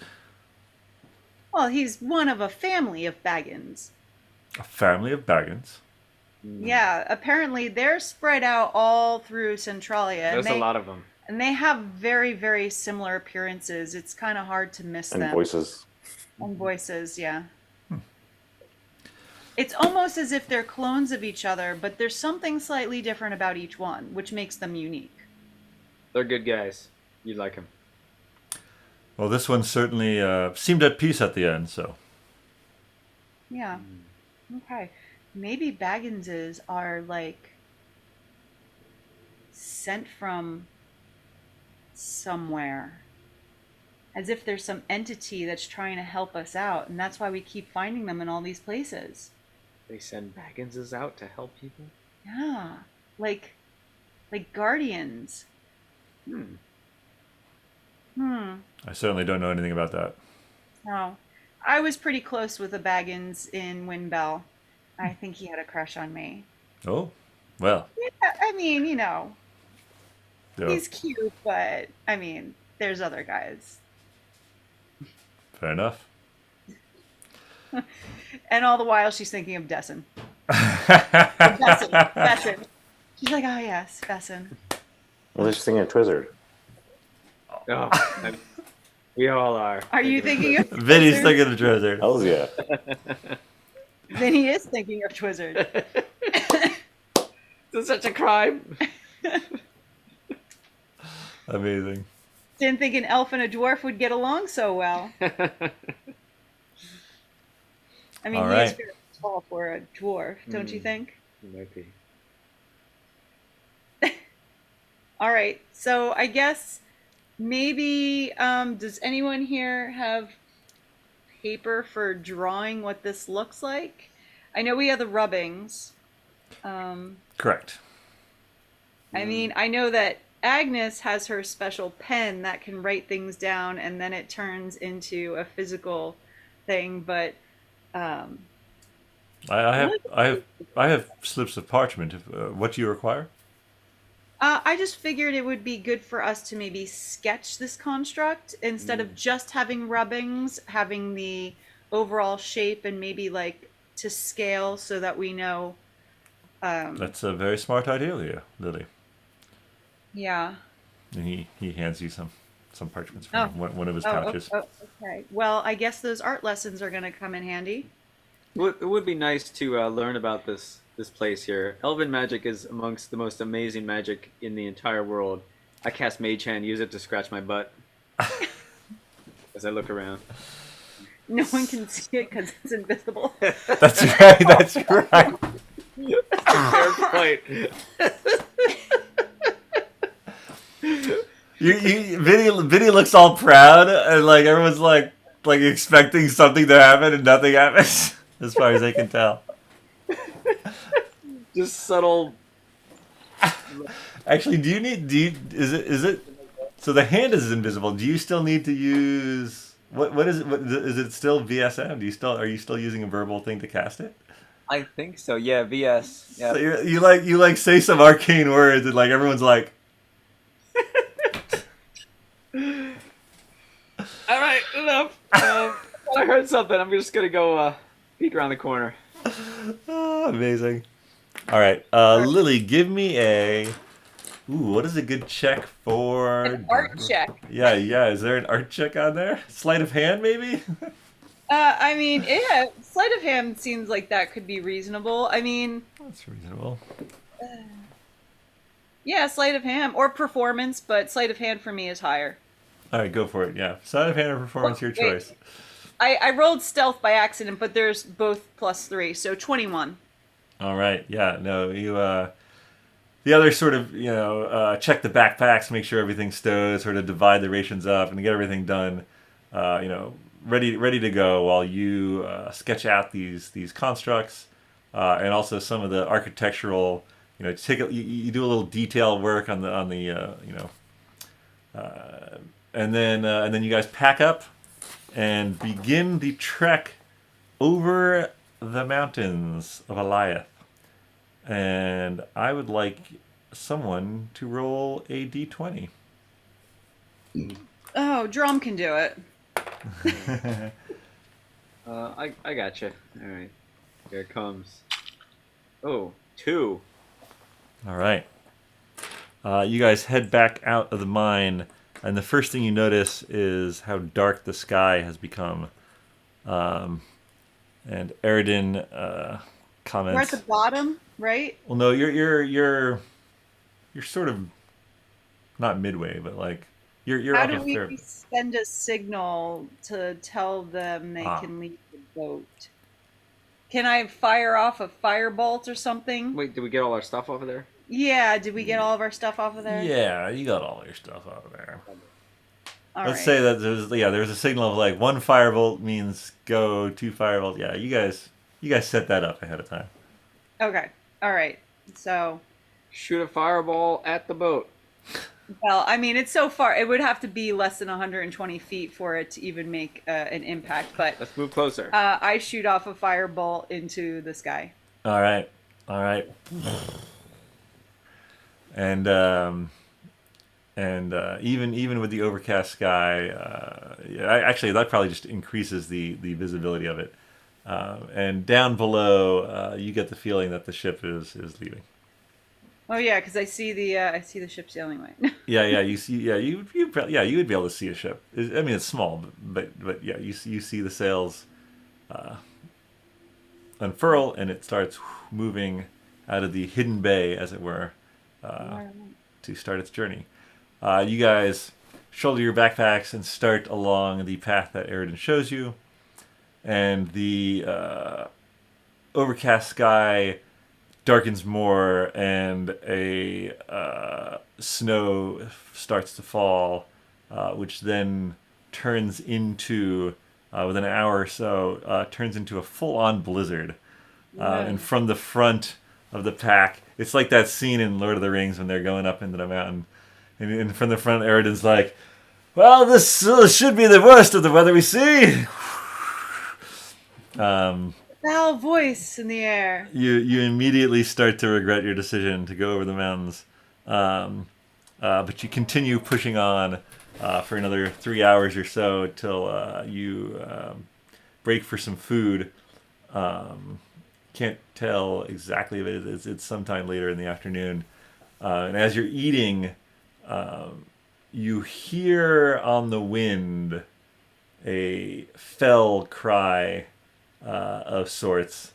Well, he's one of a family of Baggins. a family of Baggins. Yeah, apparently they're spread out all through Centralia. There's a lot of them. And they have very, very similar appearances. It's kind of hard to miss And them. voices. And voices, yeah. It's almost as if they're clones of each other, but there's something slightly different about each one, which makes them unique. They're good guys. You'd like them. Well, this one certainly seemed at peace at the end, so. Yeah. Okay. Maybe Bagginses are like sent from somewhere. As if there's some entity that's trying to help us out, and that's why we keep finding them in all these places. They send Bagginses out to help people? Yeah. Like guardians. I certainly don't know anything about that. No. I was pretty close with a Baggins in Windbell. I think he had a crush on me. Oh, well. Yeah, I mean, you know, Yeah, he's cute, but I mean, there's other guys. fair enough. And all the while, she's thinking of Desson. Desson. She's like, oh yes, Besson. Well, they're singing Twizzard. Oh, we all are. Are you thinking of Vinny's Twizzard? thinking of Twizzard. Hells yeah. Vinny is thinking of Twizzard. It's such a crime. Amazing. Didn't think an elf and a dwarf would get along so well. I mean, All he is right. very tall for a dwarf, don't you Mm. think? Might be. All right, so I guess maybe does anyone here have paper for drawing what this looks like? I know we have the rubbings. Correct. I mean, I know that Agnes has her special pen that can write things down and then it turns into a physical thing, but I have slips of parchment. What do you require? I just figured it would be good for us to maybe sketch this construct instead of just having rubbings, having the overall shape and maybe like to scale so that we know. That's a very smart idea, Lily. Yeah. And he hands you some parchments from one of his pouches. Okay. Well, I guess those art lessons are going to come in handy. It would be nice to learn about this place here. Elven magic is amongst the most amazing magic in the entire world. I cast Mage Hand, use it to scratch my butt as I look around. No one can see it because it's invisible. That's right. That's right. Fair point. Vinny looks all proud, and like everyone's like expecting something to happen, and nothing happens, as far as I can tell. Just subtle. Actually, is it? So the hand is invisible. Do you still need to use what is it? What, is it still VSM? Are you still using a verbal thing to cast it? I think so. Yeah, VS. Yeah. So you say some arcane words, and like everyone's like. All right, enough. I heard something. I'm just gonna go peek around the corner. Oh, amazing. All right, Lily, give me a. Ooh, what is a good check for? An art check. Yeah. Is there an art check on there? Sleight of hand, maybe? I mean, yeah, sleight of hand seems like that could be reasonable. I mean, That's reasonable. yeah, sleight of hand or performance, but sleight of hand for me is higher. All right, go for it. Yeah, sleight of hand or performance, your Wait. choice. I rolled stealth by accident, but there's both +3, so 21. All right. Yeah. No, you. The others sort of, check the backpacks, make sure everything's stowed, sort of divide the rations up, and get everything done. Ready to go while you sketch out these constructs, and also some of the architectural. You do a little detail work on the and then you guys pack up and begin the trek over the mountains of Elyith. And I would like someone to roll a d20. Oh, Dromm can do it. I gotcha. All right, here it comes. Oh, 2. All right. You guys head back out of the mine, and the first thing you notice is how dark the sky has become. And Erin comments. We're at the bottom, right? Well, no, you're sort of not midway, but like you're How up do a we fair. send a signal to tell them they Ah. can leave the boat? Can I fire off a firebolt or something? Wait, did we get all our stuff over there? Yeah, did we get all of our stuff off of there? Yeah, you got all your stuff out of there. All Let's right. say that there's a signal of like 1 firebolt means go, 2 firebolt. Yeah, you guys set that up ahead of time. Okay. All right. So, Shoot a fireball at the boat. well, I mean, it's so far. It would have to be less than 120 feet for it to even make an impact. But Let's move closer. I shoot off a firebolt into the sky. All right. And even with the overcast sky, actually that probably just increases the visibility of it. And down below, you get the feeling that the ship is leaving. Oh yeah, because I see the ship sailing away. Yeah, you see, you would be able to see a ship. I mean, it's small, but yeah, you see the sails unfurl, and it starts moving out of the hidden bay, as it were, to start its journey. You guys shoulder your backpacks and start along the path that Eridan shows you, and the overcast sky darkens more, and a snow starts to fall, which then turns into, within an hour or so, turns into a full-on blizzard. And from the front of the pack, it's like that scene in Lord of the Rings when they're going up into the mountain. And from the front, Eridan's like, well, this should be the worst of the weather we see. Foul voice in the air. You immediately start to regret your decision to go over the mountains, but you continue pushing on for another 3 hours or so till you break for some food. Can't tell exactly if it's sometime later in the afternoon, and as you're eating, you hear on the wind a fell cry of sorts.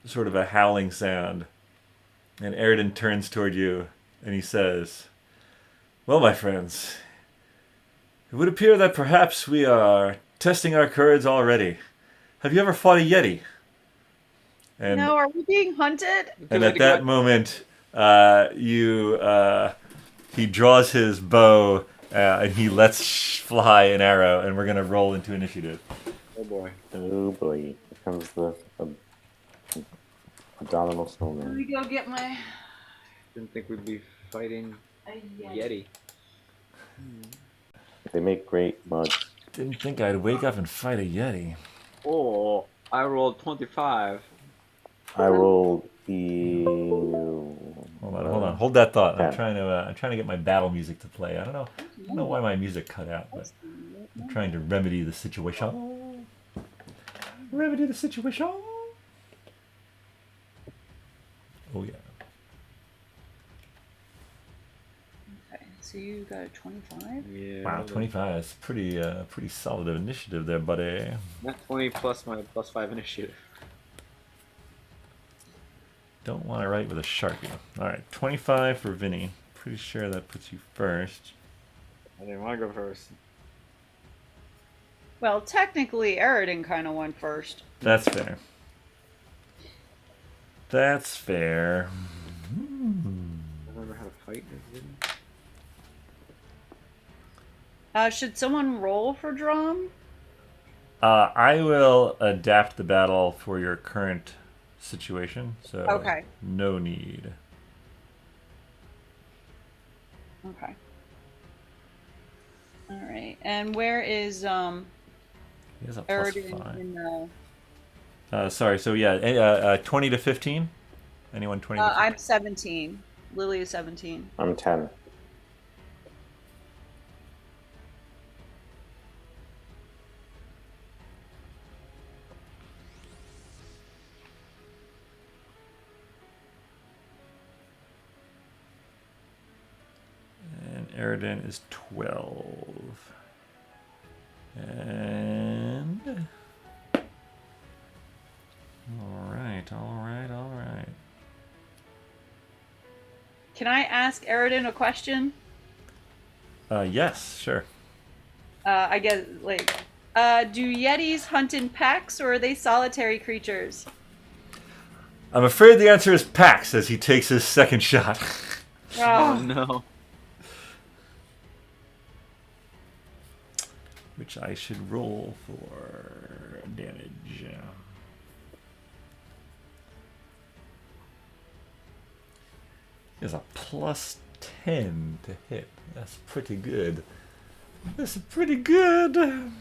Sort of a howling sound, and Eridan turns toward you and he says, well, my friends, it would appear that perhaps we are testing our courage already. Have you ever fought a yeti? And, No, are we being hunted? and at that moment, he draws his bow and he lets fly an arrow, and we're going to roll into initiative. Oh boy. Oh boy, here comes the abdominal Let snowman. me go get my Didn't think we'd be fighting Yeti. They make great mugs. Didn't think I'd wake up and fight a yeti. Oh, I rolled 25. I rolled Hold on. Hold that thought. Yeah. I'm trying to get my battle music to play. I don't know why my music cut out, but I'm trying to remedy the situation. Remedy the situation. Oh yeah. Okay, so you got a 25? Yeah. Wow, 25. That's pretty solid of initiative there, buddy. Not 20 plus my +5 initiative. Don't want to write with a Sharpie. All right, 25 for Vinny. Pretty sure that puts you first. I didn't want to go first. Well, technically, Eridan kind of went first. That's fair. That's fair. I remember how to fight. Should someone roll for Dromm? I will adapt the battle for your current situation, so Okay. no need. Okay. All right. And where is He has a plus Eridan 5. in the? Sorry, so yeah, 20 to 15? Anyone 20 to 15? I'm 17. Lily is 17. I'm 10. And Eridan is 12. And... All right. Can I ask Eridan a question? Yes, sure. I guess, like, do Yetis hunt in packs, or are they solitary creatures? I'm afraid the answer is packs as he takes his second shot. Oh no. Which I should roll for damage. Is a plus 10 to hit. That's pretty good. That's pretty good.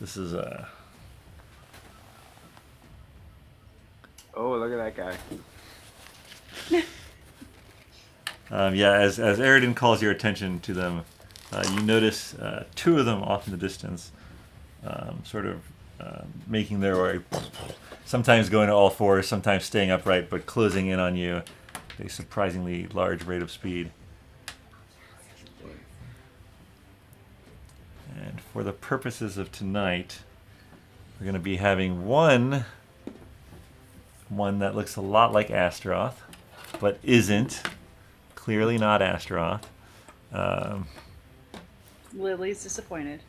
This is a... Oh, look at that guy. Yeah, as Eridan calls your attention to them, you notice two of them off in the distance, sort of making their way, sometimes going to all fours, sometimes staying upright, but closing in on you at a surprisingly large rate of speed. And for the purposes of tonight, we're going to be having one that looks a lot like Astaroth, but isn't. Clearly not Astaroth. Lily's disappointed.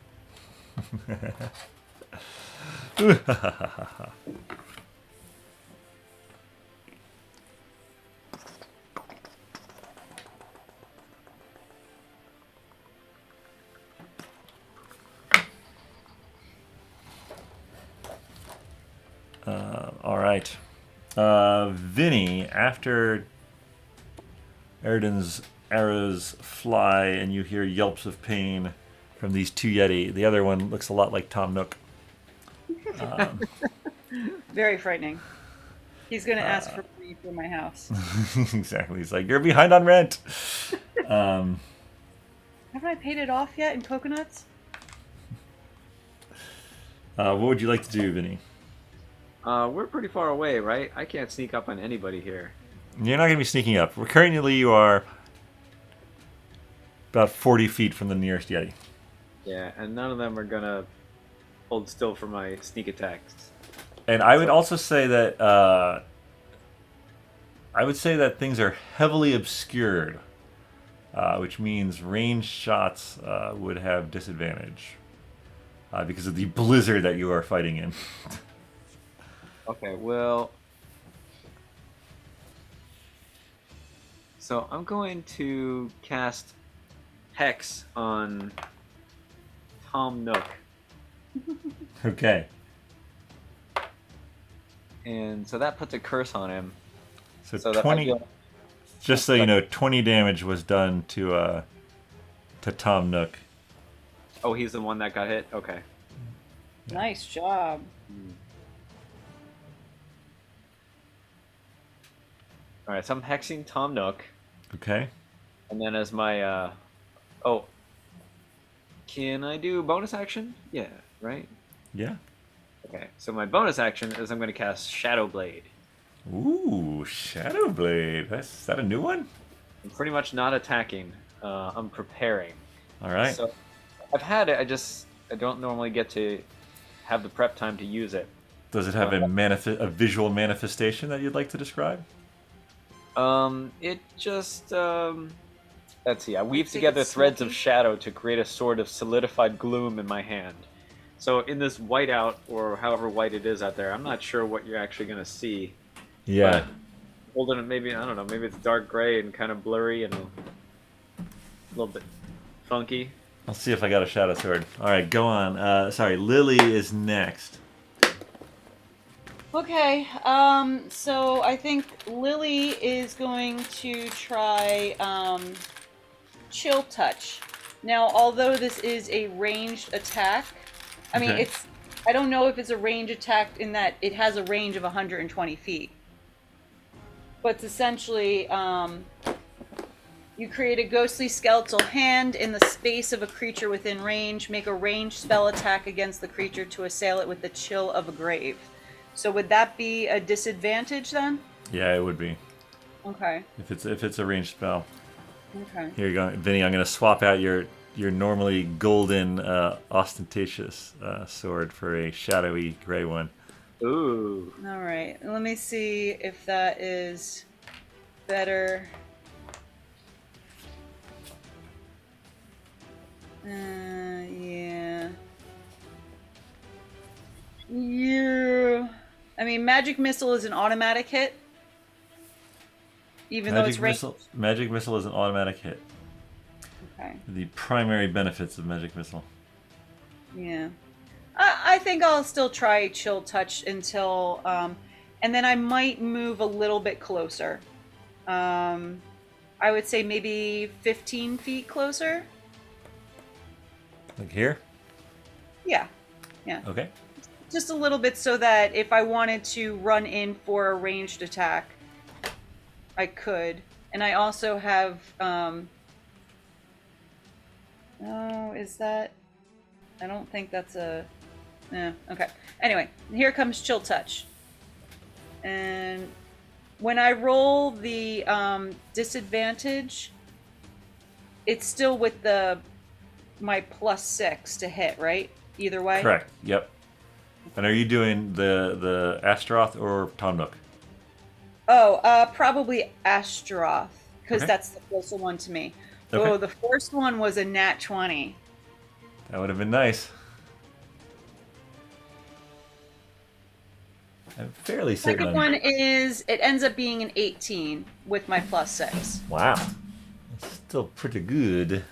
All right. Vinny, after Eridan's arrows fly and you hear yelps of pain from these two Yeti, the other one looks a lot like Tom Nook. Very frightening. He's going to ask for money for my house. Exactly. He's like, you're behind on rent. Haven't I paid it off yet in coconuts? What would you like to do, Vinny? We're pretty far away, right? I can't sneak up on anybody here. You're not going to be sneaking up. Currently, you are about 40 feet from the nearest Yeti. Yeah, and none of them are gonna hold still for my sneak attacks. And I would also say that things are heavily obscured, which means ranged shots would have disadvantage because of the blizzard that you are fighting in. Okay, well, so I'm going to cast Hex on Tom Nook. Okay. And so that puts a curse on him. So that 20. Just so you know, 20 damage was done to Tom Nook. Oh, he's the one that got hit? Okay. Nice job. Alright, so I'm hexing Tom Nook. Okay. And then as my, oh. Can I do bonus action? Yeah, right? Yeah. Okay, so my bonus action is I'm going to cast Shadow Blade. Ooh, Shadow Blade. Is that a new one? I'm pretty much not attacking. I'm preparing. All right. So I've had it. I don't normally get to have the prep time to use it. Does it have a visual manifestation that you'd like to describe? It just let's see. I weave Think together it's threads smoky? of shadow to create a sort of solidified gloom in my hand. So in this whiteout, or however white it is out there, I'm not sure what you're actually going to see. Yeah. But holding it, maybe, I don't know, maybe it's dark gray and kind of blurry and a little bit funky. I'll see if I got a Shadow Sword. All right, go on. Sorry, Lily is next. Okay, so I think Lily is going to try Chill Touch. Now, although this is a ranged attack, I mean, Okay. I don't know if it's a range attack in that it has a range of 120 feet. But it's essentially, you create a ghostly skeletal hand in the space of a creature within range. Make a ranged spell attack against the creature to assail it with the chill of a grave. So would that be a disadvantage then? Yeah, it would be. Okay. If it's a ranged spell. Okay. Here you go, Vinny. I'm going to swap out your normally golden, ostentatious sword for a shadowy gray one. Ooh. All right. Let me see if that is better. Yeah. Yeah. I mean, magic missile is an automatic hit. Even though it's ranged. Magic missile is an automatic hit. Okay. The primary benefits of magic missile. Yeah. I think I'll still try Chill Touch until, and then I might move a little bit closer. I would say maybe 15 feet closer. Like here? Yeah. Yeah. Okay. Just a little bit so that if I wanted to run in for a ranged attack, I could. And I also have, is that, I don't think that's okay. Anyway, here comes Chill Touch. And when I roll the disadvantage, it's still with my +6 to hit, right? Either way? Correct. Yep. And are you doing the Astaroth or Tom Nook? Oh, probably Astaroth, because Okay. that's the closer one to me. Okay. Oh, the first one was a nat 20. That would have been nice. I'm fairly certain. Second one is, it ends up being an 18 with my +6. Wow. That's still pretty good.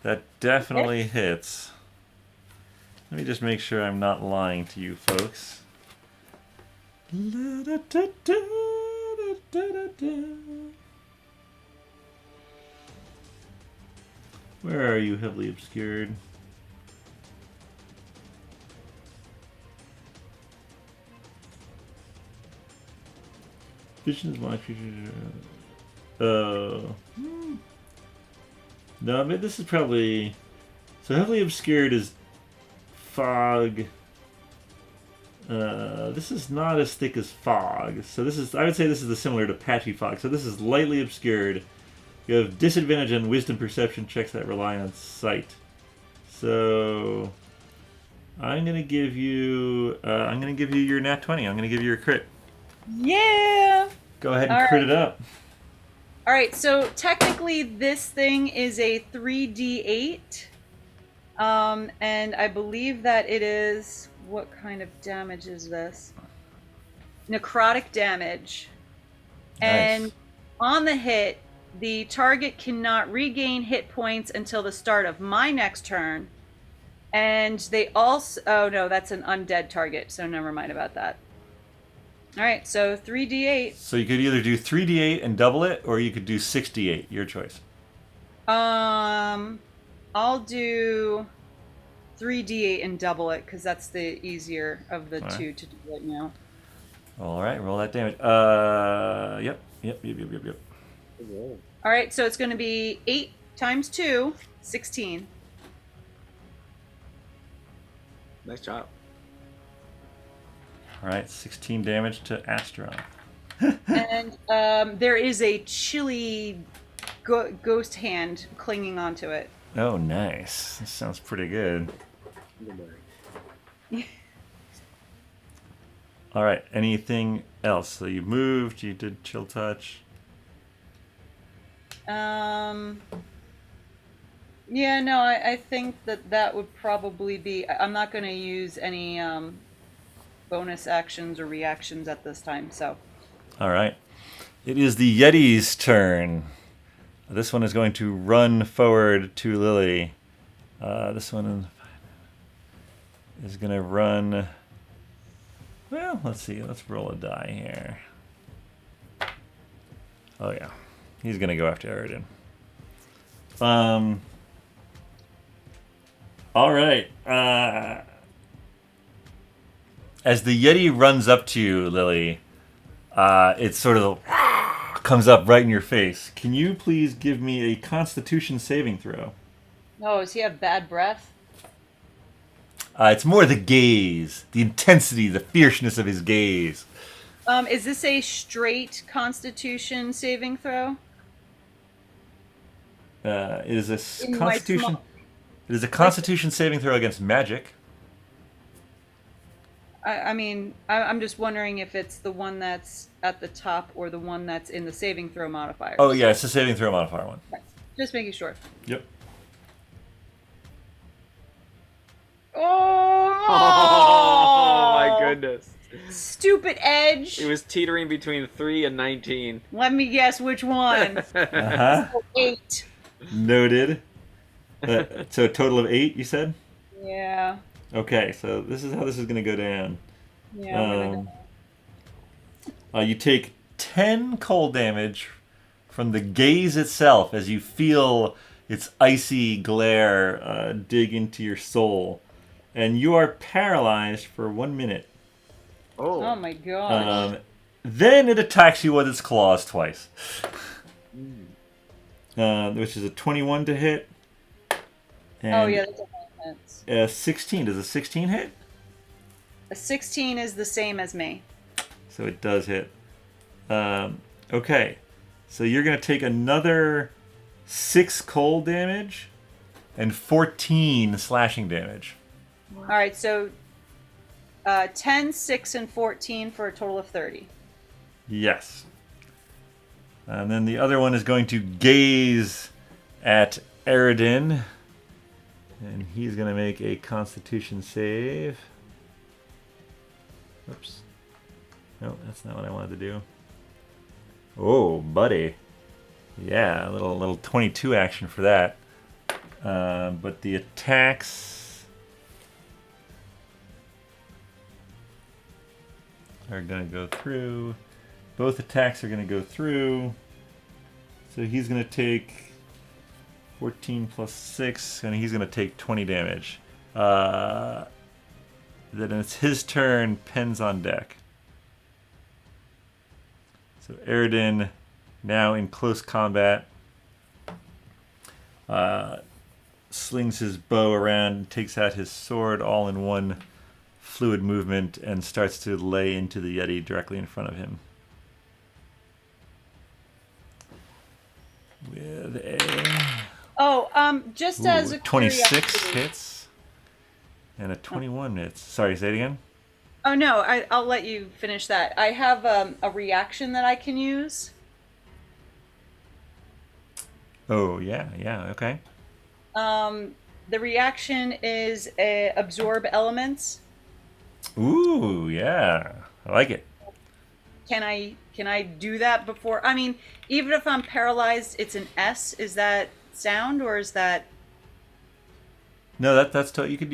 That definitely hits. Let me just make sure I'm not lying to you folks. Where are you, heavily obscured? Visions, my future. No, I mean, this is probably. So, heavily obscured is fog. This is not as thick as fog. So, this is. I would say this is similar to patchy fog. So, this is lightly obscured. You have disadvantage on wisdom perception checks that rely on sight. So, I'm gonna give you. I'm gonna give you your nat 20. I'm gonna give you your crit. Yeah! Go ahead and crit it up. All right, so technically this thing is a 3d8. And I believe that it is, what kind of damage is this? Necrotic damage. Nice. And on the hit, the target cannot regain hit points until the start of my next turn. And they also, oh no, that's an undead target, so never mind about that. All right, so 3d8. So you could either do 3d8 and double it, or you could do 6d8. Your choice. I'll do 3d8 and double it, because that's the easier of the two to do right now. All right, roll that damage. Yep. All right, so it's going to be 8 times 2, 16. Nice job. All right, 16 damage to Astaroth. And there is a chilly ghost hand clinging onto it. Oh, nice. That sounds pretty good. All right, anything else? So you moved, you did chill touch. Yeah, no, I think that would probably be... I'm not going to use any bonus actions or reactions at this time, so... All right. It is the Yeti's turn. This one is going to run forward to Lily. This one is going to run... Well, let's see. Let's roll a die here. Oh, yeah. He's going to go after Erin. All right. As the Yeti runs up to you, Lily, it sort of comes up right in your face. Can you please give me a Constitution saving throw? Oh, does he have bad breath? It's more the gaze, the intensity, the fierceness of his gaze. Is this a straight Constitution saving throw? It is a Constitution. It is a Constitution saving throw against magic. I'm just wondering if it's the one that's at the top or the one that's in the saving throw modifier. Oh yeah, it's the saving throw modifier one. Okay. Just making sure. Yep. Oh my goodness. Stupid edge. It was teetering between 3 and 19. Let me guess which one. Uh-huh. 8. Noted. So a total of 8, you said? Yeah. Okay, so this is how this is going to go down. Yeah. You take 10 cold damage from the gaze itself as you feel its icy glare dig into your soul. And you are paralyzed for 1 minute. Oh my god. Then it attacks you with its claws twice. which is a 21 to hit. And Oh yeah, that definitely hits. 16. Does a 16 hit? A 16 is the same as me. So it does hit. Okay. So you're going to take another 6 cold damage and 14 slashing damage. All right, so 10, 6, and 14 for a total of 30. Yes. And then the other one is going to gaze at Erin. And he's going to make a constitution save. Oops. No, that's not what I wanted to do. Oh, buddy. Yeah, a little 22 action for that. But the attacks are going to go through. Both attacks are going to go through. So he's going to take 14 plus 6, and he's going to take 20 damage. Then it's his turn. Pen's on deck. So Erin, now in close combat, slings his bow around, takes out his sword all in one fluid movement, and starts to lay into the Yeti directly in front of him. With a Just as a 26 curiosity. hits and a 21 hits. Sorry, say it again. Oh no, I'll let you finish that. I have a reaction that I can use. Oh, yeah, okay. The reaction is absorb elements. Ooh, yeah. I like it. Can I do that before? I mean, even if I'm paralyzed, it's an S. Is that sound or is that? No, that's you could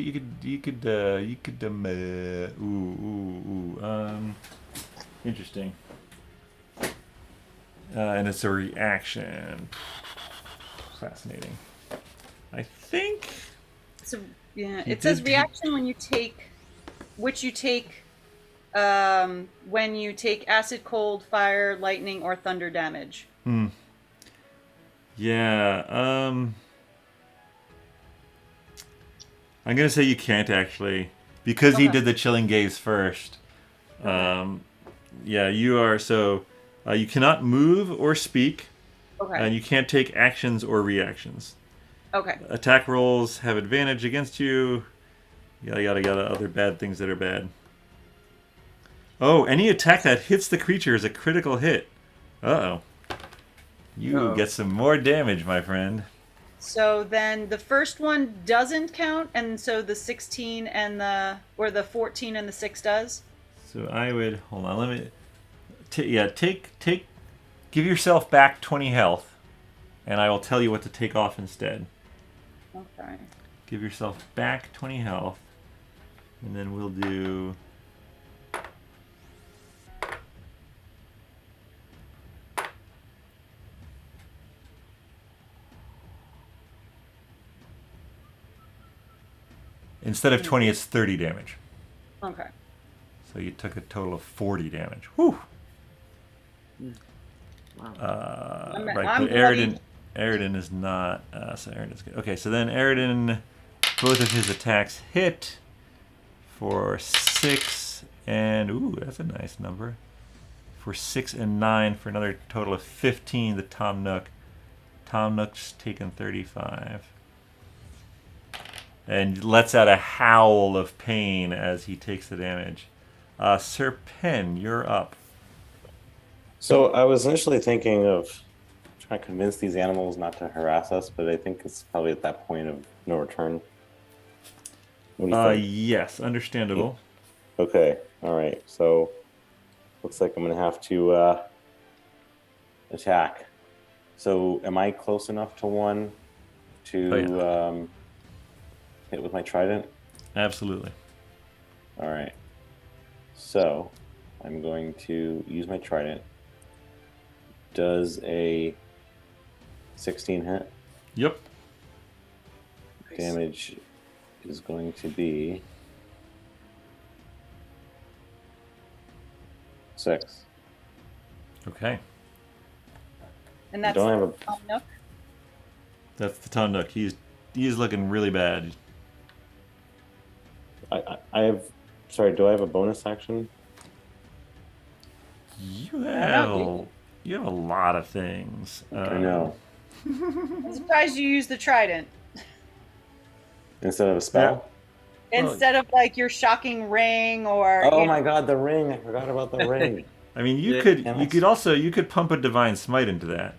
interesting. And it's a reaction. Fascinating. I think. So yeah, You it says did- reaction when you take acid, cold, fire, lightning, or thunder damage. Yeah. I'm gonna say you can't actually, because he Okay. did the chilling gaze first. Yeah, you are so. You cannot move or speak, Okay. and you can't take actions or reactions. Okay. Attack rolls have advantage against you. Yada, other bad things that are bad. Oh, any attack that hits the creature is a critical hit. Uh-oh. You Uh-oh. get some more damage, my friend. So then the first one doesn't count, and so the 16 and the 14 and the 6 does. So I would hold on. Let me. Take. Give yourself back 20 health, and I will tell you what to take off instead. Okay. Give yourself back 20 health, and then we'll do. Instead of 20, it's 30 damage. Okay. So you took a total of 40 damage. Whew. Wow. I'm Right, but bloody. Erin is not. So Erin is good. Okay, so then Erin, both of his attacks hit for 6 and ooh, that's a nice number. For 6 and 9 for another total of 15. The Tom Nook. Tom Nook's taken 35. And lets out a howl of pain as he takes the damage. Sir Penn, you're up. So I was initially thinking of trying to convince these animals not to harass us, but I think it's probably at that point of no return. What do you think? Yes, understandable. Okay, all right. So looks like I'm gonna have to attack. So am I close enough to one to hit with my trident? Absolutely. All right. So I'm going to use my trident. Does a 16 hit? Yep. Damage is going to be 6. Okay. And that's Don't have a. Tom Nook. That's the Tom Nook. He's looking really bad. I have. Sorry, do I have a bonus action? You have a lot of things. I know. I'm surprised you used the trident Instead of a spell. instead of like your shocking ring or. Oh my God, the ring! I forgot about the ring. I mean, you Yeah. could pump a divine smite into that.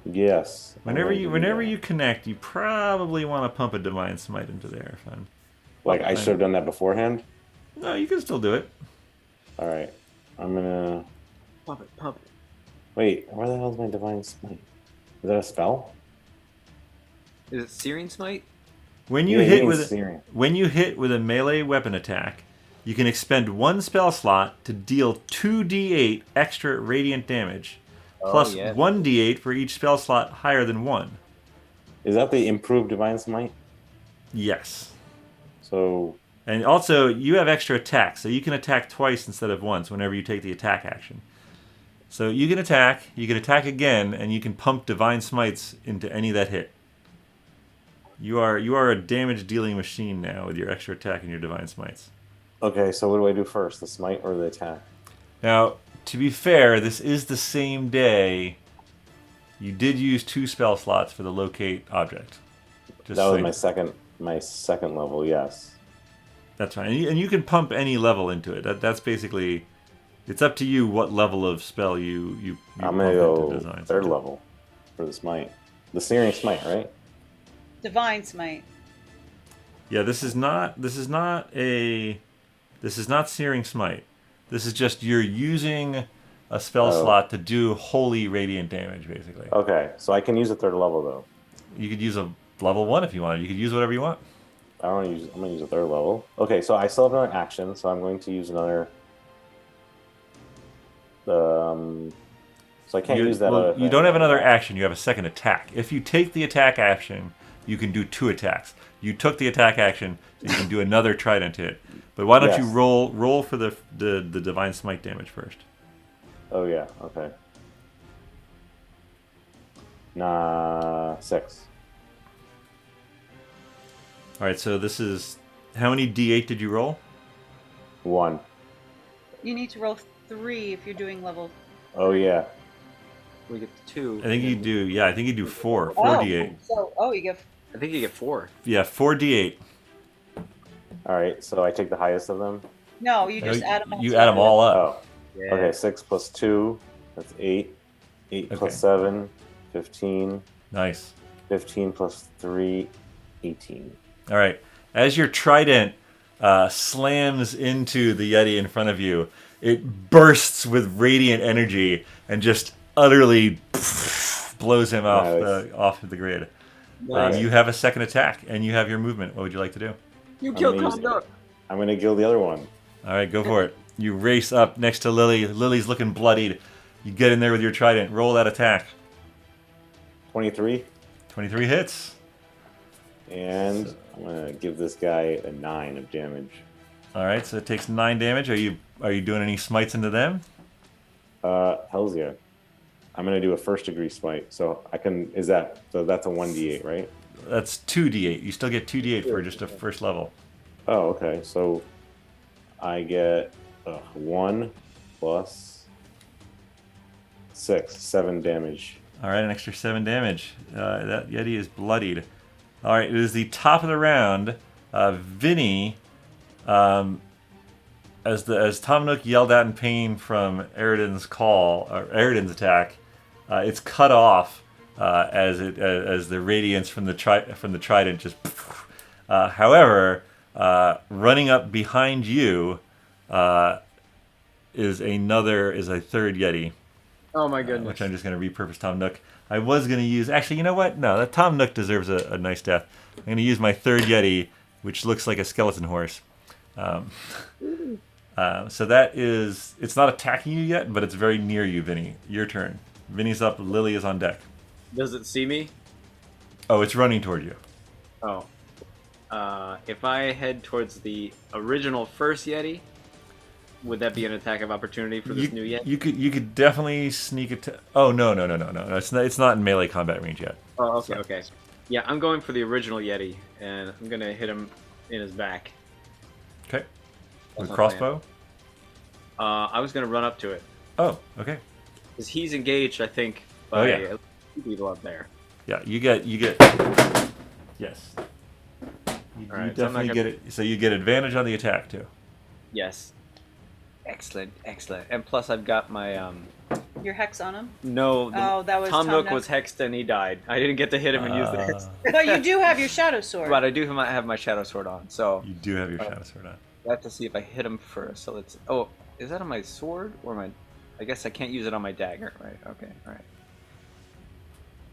Yes. Whenever you connect, you probably want to pump a divine smite into there. Like I should have done that beforehand. No, you can still do it. All right, I'm gonna. Pump it, pump it. Wait, where the hell is my divine smite? Is that a spell? Is it Searing Smite? When you Yeah, hit you with mean Searing. when you hit with a melee weapon attack, you can expend one spell slot to deal 2d8 extra radiant damage, plus yeah. 1d8 for each spell slot higher than 1. Is that the improved divine smite? Yes. So And also, you have extra attack, so you can attack twice instead of once whenever you take the attack action. So you can attack again, and you can pump divine smites into any that hit. You are a damage dealing machine now with your extra attack and your divine smites. okay, so what do I do first, the smite or the attack? Now, to be fair, this is the same day. You did use 2 spell slots for the locate object. Just That was so my second level. Yes. That's fine, and you can pump any level into it. That's basically. It's up to you what level of spell you I'm pump gonna into go designs. third level for the smite. The searing smite, right? Divine smite. Yeah, this is not searing smite. This is just you're using a spell slot to do holy radiant damage, basically. Okay, so I can use a third level though. You could use a level 1 if you wanted. You could use whatever you want. I'm gonna use a third level. Okay, so I still have another action, so I'm going to use another. So I can't use that. Well, other you thing. don't have another action. You have a second attack. If you take the attack action, you can do 2 attacks. You took the attack action, so you can do another trident hit. But why don't you Yes. roll for the divine smite damage first? Oh yeah. Okay. 6. All right. So this is how many d8 did you roll? 1. You need to roll 3 if you're doing level. Oh yeah. We get 2. I think you do. Yeah, I think you do 4 d8. So you get. I think you get 4. Yeah, 4 d8. All right. So I take the highest of them. No, you just add them all. You add them all up. Oh. Yeah. Okay. 6 plus 2. That's 8. 8 Okay. plus 7. 15. Nice. 15 plus 3. 18. All right. As your trident slams into the Yeti in front of you, it bursts with radiant energy and just utterly blows him off the grid. Nice. You have a second attack, and you have your movement. What would you like to do? You I'm killed gonna Tom use it. Nook. I'm gonna kill the other one. All right, go for it. You race up next to Lily. Lily's looking bloodied. You get in there with your trident. Roll that attack. 23. 23 hits. And I'm gonna give this guy a 9 of damage. All right, so it takes 9 damage. Are you doing any smites into them? Hells yeah. I'm gonna do a first degree smite. So I can. So that's a 1d8, right? That's 2d8. You still get 2d8 for just a first level. Oh, okay. So I get 1 plus 6, 7 damage. All right, an extra 7 damage. That Yeti is bloodied. All right, it is the top of the round. Vinny, as Tom Nook yelled out in pain from Eridan's attack, it's cut off as the radiance from the trident just. However, running up behind you is a third Yeti. Oh my goodness. Which I'm just going to repurpose Tom Nook. I was going to use... Actually, you know what? No, that Tom Nook deserves a nice death. I'm going to use my third Yeti, which looks like a skeleton horse. So that is... It's not attacking you yet, but it's very near you, Vinny. Your turn. Vinny's up. Lily is on deck. Does it see me? Oh, it's running toward you. Oh. If I head towards the original first Yeti, would that be an attack of opportunity for this new Yeti? You could definitely sneak attack. Oh no. It's not in melee combat range yet. Oh, okay, okay. Yeah, I'm going for the original Yeti, and I'm gonna hit him in his back. Okay. With That's my crossbow. I was gonna run up to it Oh, okay. because he's engaged, I think, by yeah. at least 2 people up there. Yeah, you get. Yes. You Alright, so I'm not definitely gonna- get it. So you get advantage on the attack too. Yes. Excellent, excellent. And plus, I've got my Your hex on him. no. Oh, that was Tom Tom Nook Nook. was hexed and he died. I didn't get to hit him and use the hex. But you do have your shadow sword. But I do have my shadow sword on, so You do have your shadow sword on. I have to see if I hit him first. So let's. Oh, is that on my sword or my? I guess I can't use it on my dagger, right? Okay, all right.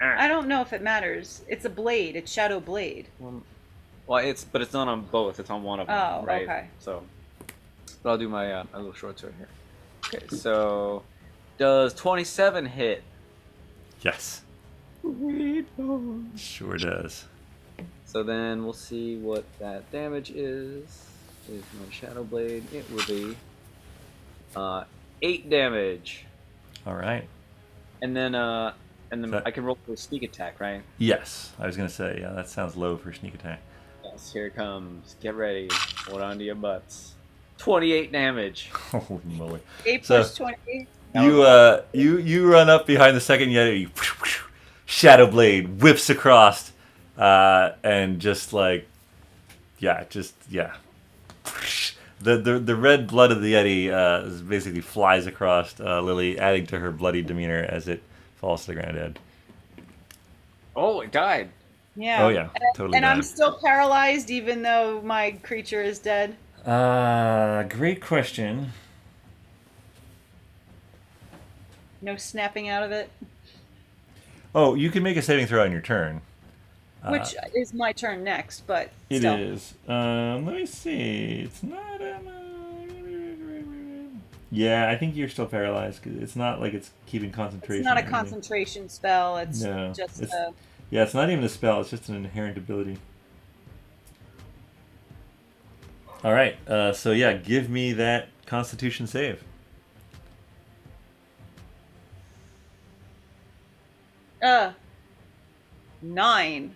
I don't know if it matters. It's a blade. It's shadow blade. Well, but it's not on both. It's on one of them. Oh, right? okay. So, but I'll do my my little short sword here. Okay, so does 27 hit? Yes. Sure does. So then we'll see what that damage is. Is my shadow blade? It will be 8 damage, All right. and then That- I can roll for a sneak attack, right? Yes, I was gonna say. Yeah, that sounds low for sneak attack. Yes, here it comes. Get ready. Hold on to your butts. 28 damage. Holy moly! 8 So- plus 20. You run up behind the second Yeti. Shadow blade whips across, and just like, yeah. The red blood of the Yeti basically flies across Lily, adding to her bloody demeanor as it falls to the ground dead. Oh, it died. Yeah. Oh yeah, totally. And I'm died. still paralyzed even though my creature is dead. Great question. No snapping out of it. Oh, you can make a saving throw on your turn. Which is my turn next, but It still. is. Let me see. It's not. Yeah, I think you're still paralyzed. 'Cause it's not like it's keeping concentration. It's not a or anything. concentration spell. It's No, just it's- Yeah, it's not even a spell. It's just an inherent ability. All right. So yeah, give me that Constitution save. a 9.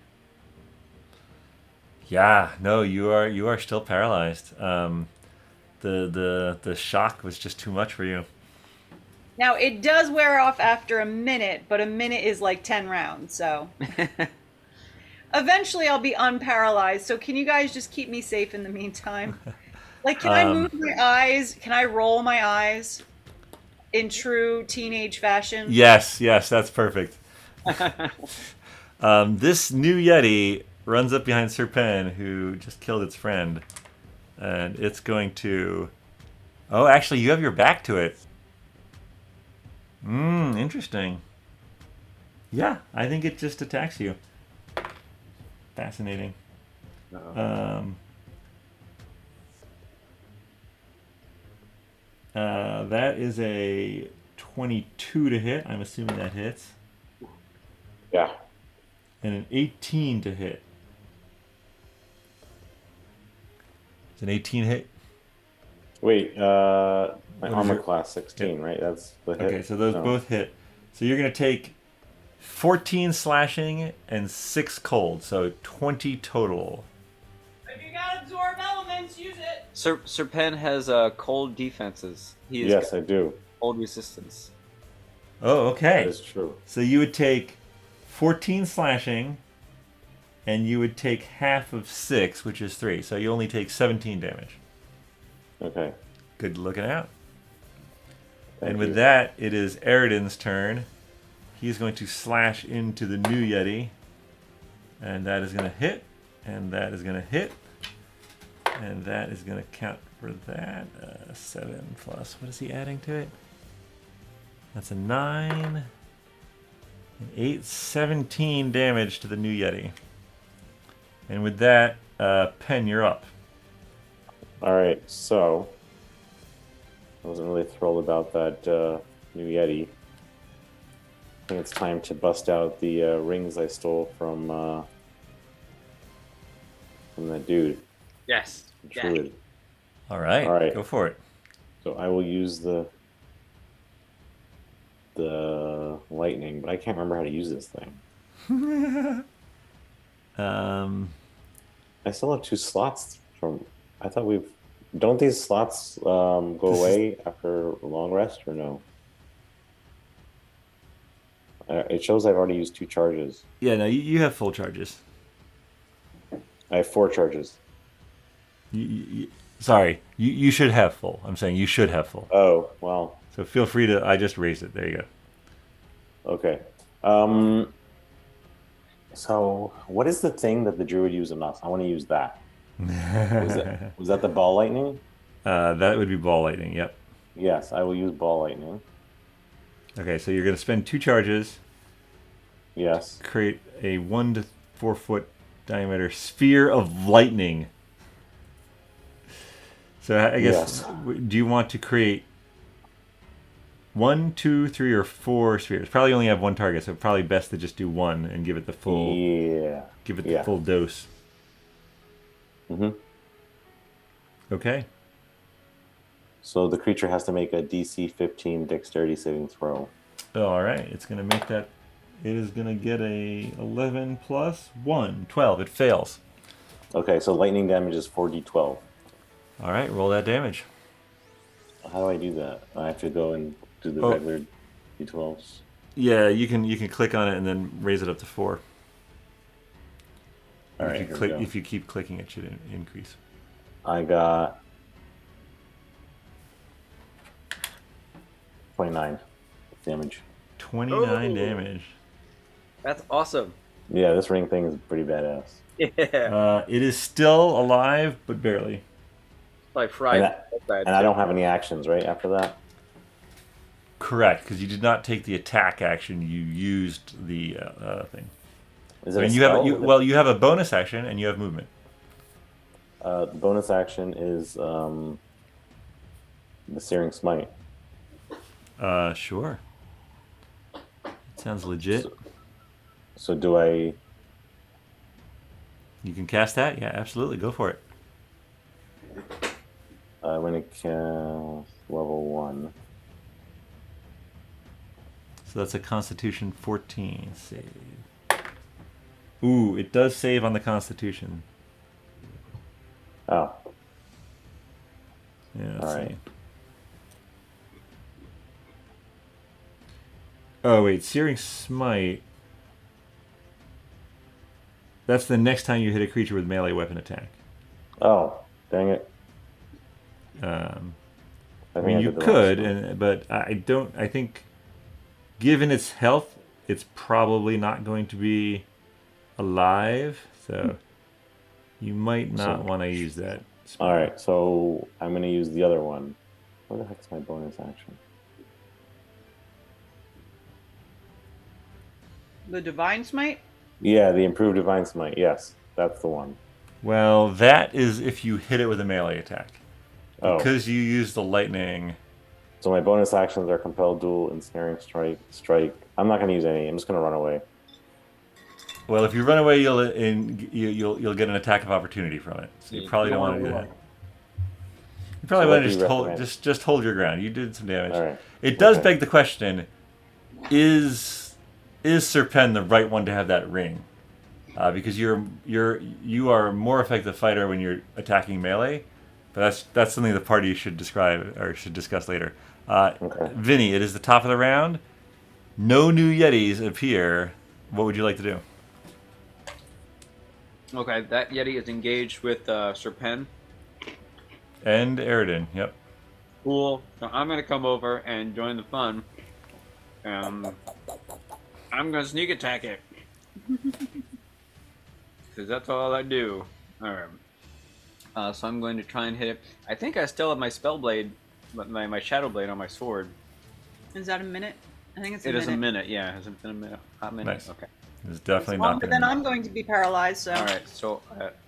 Yeah. No, you are still paralyzed. The shock was just too much for you. Now it does wear off after a minute, but a minute is like 10 rounds, so eventually I'll be unparalyzed. So can you guys just keep me safe in the meantime? Like, can I move my eyes? Can I roll my eyes in true teenage fashion? Yes, that's perfect. This new Yeti runs up behind Sir Pen, who just killed its friend, and it's going to... Oh, actually, you have your back to it. Interesting. Yeah, I think it just attacks you. Fascinating. That is a 22 to hit. I'm assuming that hits. Yeah. And an 18 to hit. It's an 18 hit. Wait, my What is armor your- class 16, right? That's the hit. Okay, so those No. both hit. So you're going to take 14 slashing and 6 cold, so 20 total. If you got absorb elements, use it. Sir Pen has cold defenses. He has Yes, I do. cold resistance. Oh, okay. That is true. So you would take 14 slashing, and you would take half of 6, which is 3. So you only take 17 damage. Okay. Good looking out. Thank And with you. that, it is Eridan's turn. He's going to slash into the new Yeti. And that is going to hit. And that is going to hit. And that is going to count for that. 7 plus, what is he adding to it? That's a 9. And 8, 17 damage to the new Yeti. And with that, Pen, you're up. All right, so I wasn't really thrilled about that new Yeti. I think it's time to bust out the rings I stole from that dude, Yes. the druid. All right, All right. go for it. So I will use the lightning, but I can't remember how to use this thing. I still have 2 slots from. I thought we've. Don't these slots go away after a long rest or no? It shows I've already used 2 charges. Yeah, no, you have full charges. I have 4 charges. Sorry, you should have full. I'm saying you should have full. Oh, well. So feel free to. I just raised it. There you go. Okay. So what is the thing that the druid used on us? I want to use that. Was that the ball lightning? That would be ball lightning. Yep. Yes, I will use ball lightning. Okay, so you're going to spend 2 charges. Yes. Create a 1 to 4 foot diameter sphere of lightning. So I guess, do you want to create 1, 2, 3, or 4 spheres? Probably only have 1 target, so probably best to just do 1 and give it the full. Yeah. Give it the full dose. Mm-hmm. Okay. So the creature has to make a DC 15 dexterity saving throw. All right, it's going to make that. It is going to get a 11 plus 1, 12. It fails. Okay, so lightning damage is 4d12. All right, roll that damage. How do I do that? I have to go and do the regular d12s. Yeah, you can click on it and then raise it up to 4. All right, if you keep clicking, it should increase. I got 29 damage. 29 damage. That's awesome. Yeah, this ring thing is pretty badass. Yeah. It is still alive, but barely. Like fried. And I don't have any actions, right, after that? Correct, because you did not take the attack action. You used the thing. Is it a you spell? you have a bonus action and you have movement. The bonus action is the Searing Smite. Sure. Sounds legit. So do I... You can cast that? Yeah, absolutely. Go for it. I'm going to cast level 1. So that's a Constitution 14 save. Ooh, it does save on the Constitution. Oh. Yeah, All let's right. see. Oh, wait. Searing Smite. That's the next time you hit a creature with melee weapon attack. Oh, dang it. I mean, you could, but I think, given its health, it's probably not going to be alive, so you might not want to use that. All right, so I'm going to use the other one. What the heck is my bonus action? The Divine Smite? Yeah, the improved Divine Smite. Yes, that's the one. Well, that is if you hit it with a melee attack. Oh. Because you use the lightning. So my bonus actions are Compel, Duel, Ensnaring, Strike. I'm not going to use any. I'm just going to run away. Well, if you run away, you'll get an attack of opportunity from it. So you probably don't want to do that. You probably want to just hold your ground. You did some damage. All right. It does beg the question: Is Serpen the right one to have that ring? Because you are a more effective fighter when you're attacking melee, but that's something the party should discuss later. Okay. Vinny, it is the top of the round. No new Yetis appear. What would you like to do? Okay, that Yeti is engaged with Serpen. And Erin, yep. Cool. So I'm gonna come over and join the fun. I'm gonna sneak attack it. Because that's all I do. Alright. So I'm going to try and hit it. I think I still have my spell blade, my shadow blade on my sword. Is that a minute? I think it's a It minute. is a minute, yeah. Has it been a minute? Hot minute? Nice. Okay. It's definitely It's not. longer than I'm going to be paralyzed, so. Alright, so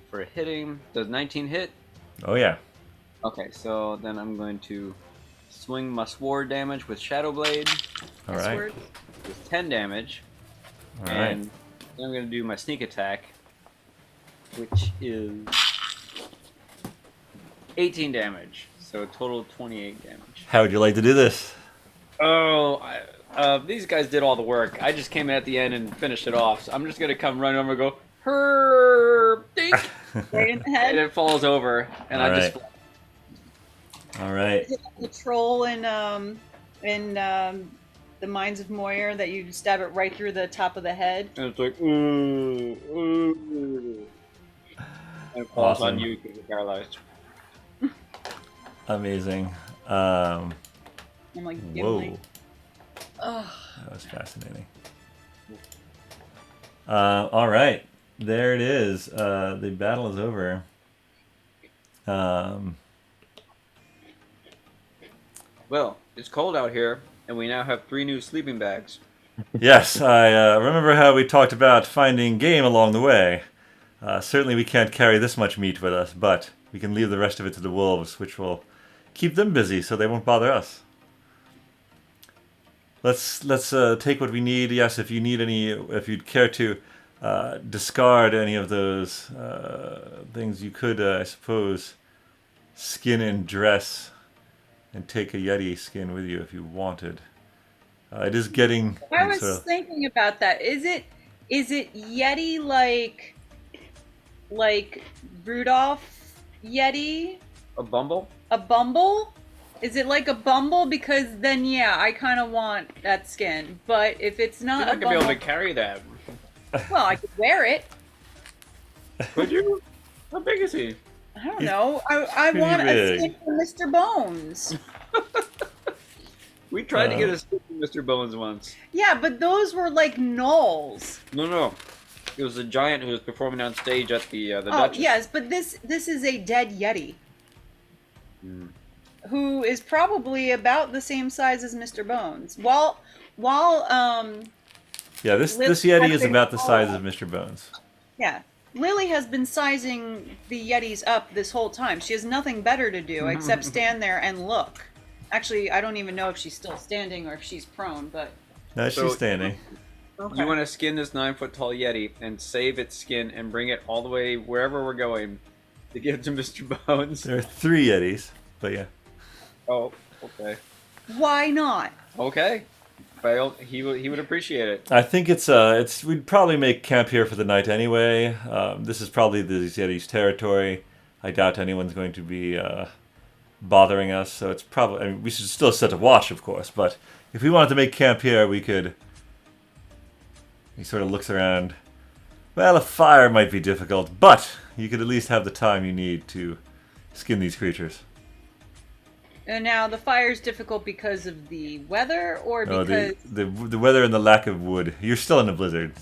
for hitting, does 19 hit? Oh yeah. Okay, so then I'm going to swing my sword damage with shadow blade. All right. Sword. With 10 damage. All right. And then I'm going to do my sneak attack, which is 18 damage. So a total of 28 damage. How would you like to do this? Oh, these guys did all the work. I just came in at the end and finished it off. So I'm just gonna come run over and go, herp, dink, Right in the and head. it falls over, and All I just. right. All right. Is it like the troll in the Mines of Moyer that you stab it right through the top of the head? And it's like, ooh, ooh. And it falls Awesome. on you because you're paralyzed. Amazing. I'm like, Whoa. Gimli. Ugh. That was fascinating. All right. There it is. The battle is over. Well, it's cold out here, and we now have 3 new sleeping bags. Yes, I remember how we talked about finding game along the way. Certainly we can't carry this much meat with us, but we can leave the rest of it to the wolves, which will keep them busy so they won't bother us. Let's take what we need. Yes, if you need any, if you'd care to discard any of those things, you could, I suppose, skin and dress and take a Yeti skin with you if you wanted. It is getting... I was thinking about that. Is it Yeti like Rudolph Yeti? A bumble? A Bumble? Is it like a Bumble? Because then, yeah, I kind of want that skin. But if it's You're not not a gonna be Bumble, able to carry that. well, I could wear it. Could you? How big is he? I don't know. I pretty want a big. skin for Mr. Bones. We tried to get a stick from Mr. Bones once. Yeah, but those were like gnolls. No. It was a giant who was performing on stage at the Oh Duchess. yes, but this is a dead Yeti. Hmm. Who is probably about the same size as Mr. Bones. While Yeah, this Lips Yeti is touching about the size all. of Mr. Bones. yeah, Lily has been sizing the Yetis up this whole time. She has nothing better to do except stand there and look. Actually, I don't even know if she's still standing or if she's prone, but No, So- she's standing. okay. You want to skin this 9-foot-tall Yeti and save its skin and bring it all the way wherever we're going to give it to Mr. Bones. There are 3 Yetis, but yeah. Oh, okay. Why not? Okay. But he would appreciate it. I think it's we'd probably make camp here for the night anyway. This is probably the Yeti's territory. I doubt anyone's going to be bothering us, so it's probably. I mean, we should still set a watch, of course. But if we wanted to make camp here, we could. He sort of looks around. Well, a fire might be difficult, but you could at least have the time you need to skin these creatures. And now the fire's difficult because of the weather, or Oh, because the weather and the lack of wood. You're still in a blizzard.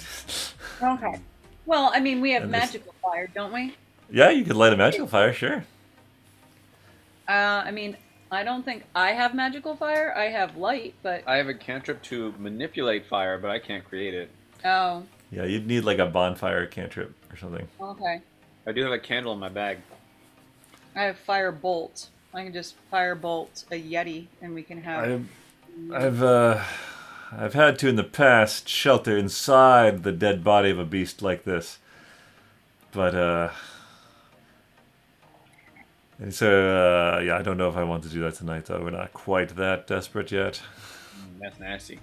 okay. Well, I mean, we have And this- magical fire, don't we? Yeah, you could light a magical fire, sure. I mean, I don't think I have magical fire. I have light, but I have a cantrip to manipulate fire, but I can't create it. oh, Yeah, you'd need like a bonfire cantrip or something. okay. I do have a candle in my bag. I have fire bolt. I can just fire bolt a Yeti, and we can have. I've had to in the past shelter inside the dead body of a beast like this, but and so yeah, I don't know if I want to do that tonight though. We're not quite that desperate yet. That's nasty.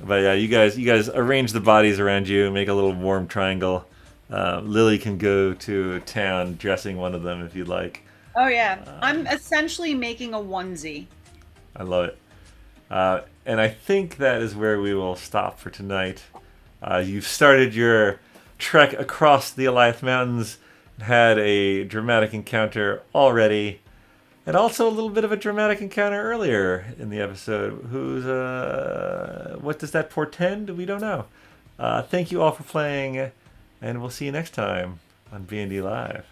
But yeah, you guys arrange the bodies around you, make a little warm triangle. Lily can go to town dressing one of them if you'd like. Oh yeah, I'm essentially making a onesie. I love it. And I think that is where we will stop for tonight. You've started your trek across the Elyith Mountains, had a dramatic encounter already, and also a little bit of a dramatic encounter earlier in the episode. What does that portend? We don't know. Thank you all for playing, and we'll see you next time on BND Live.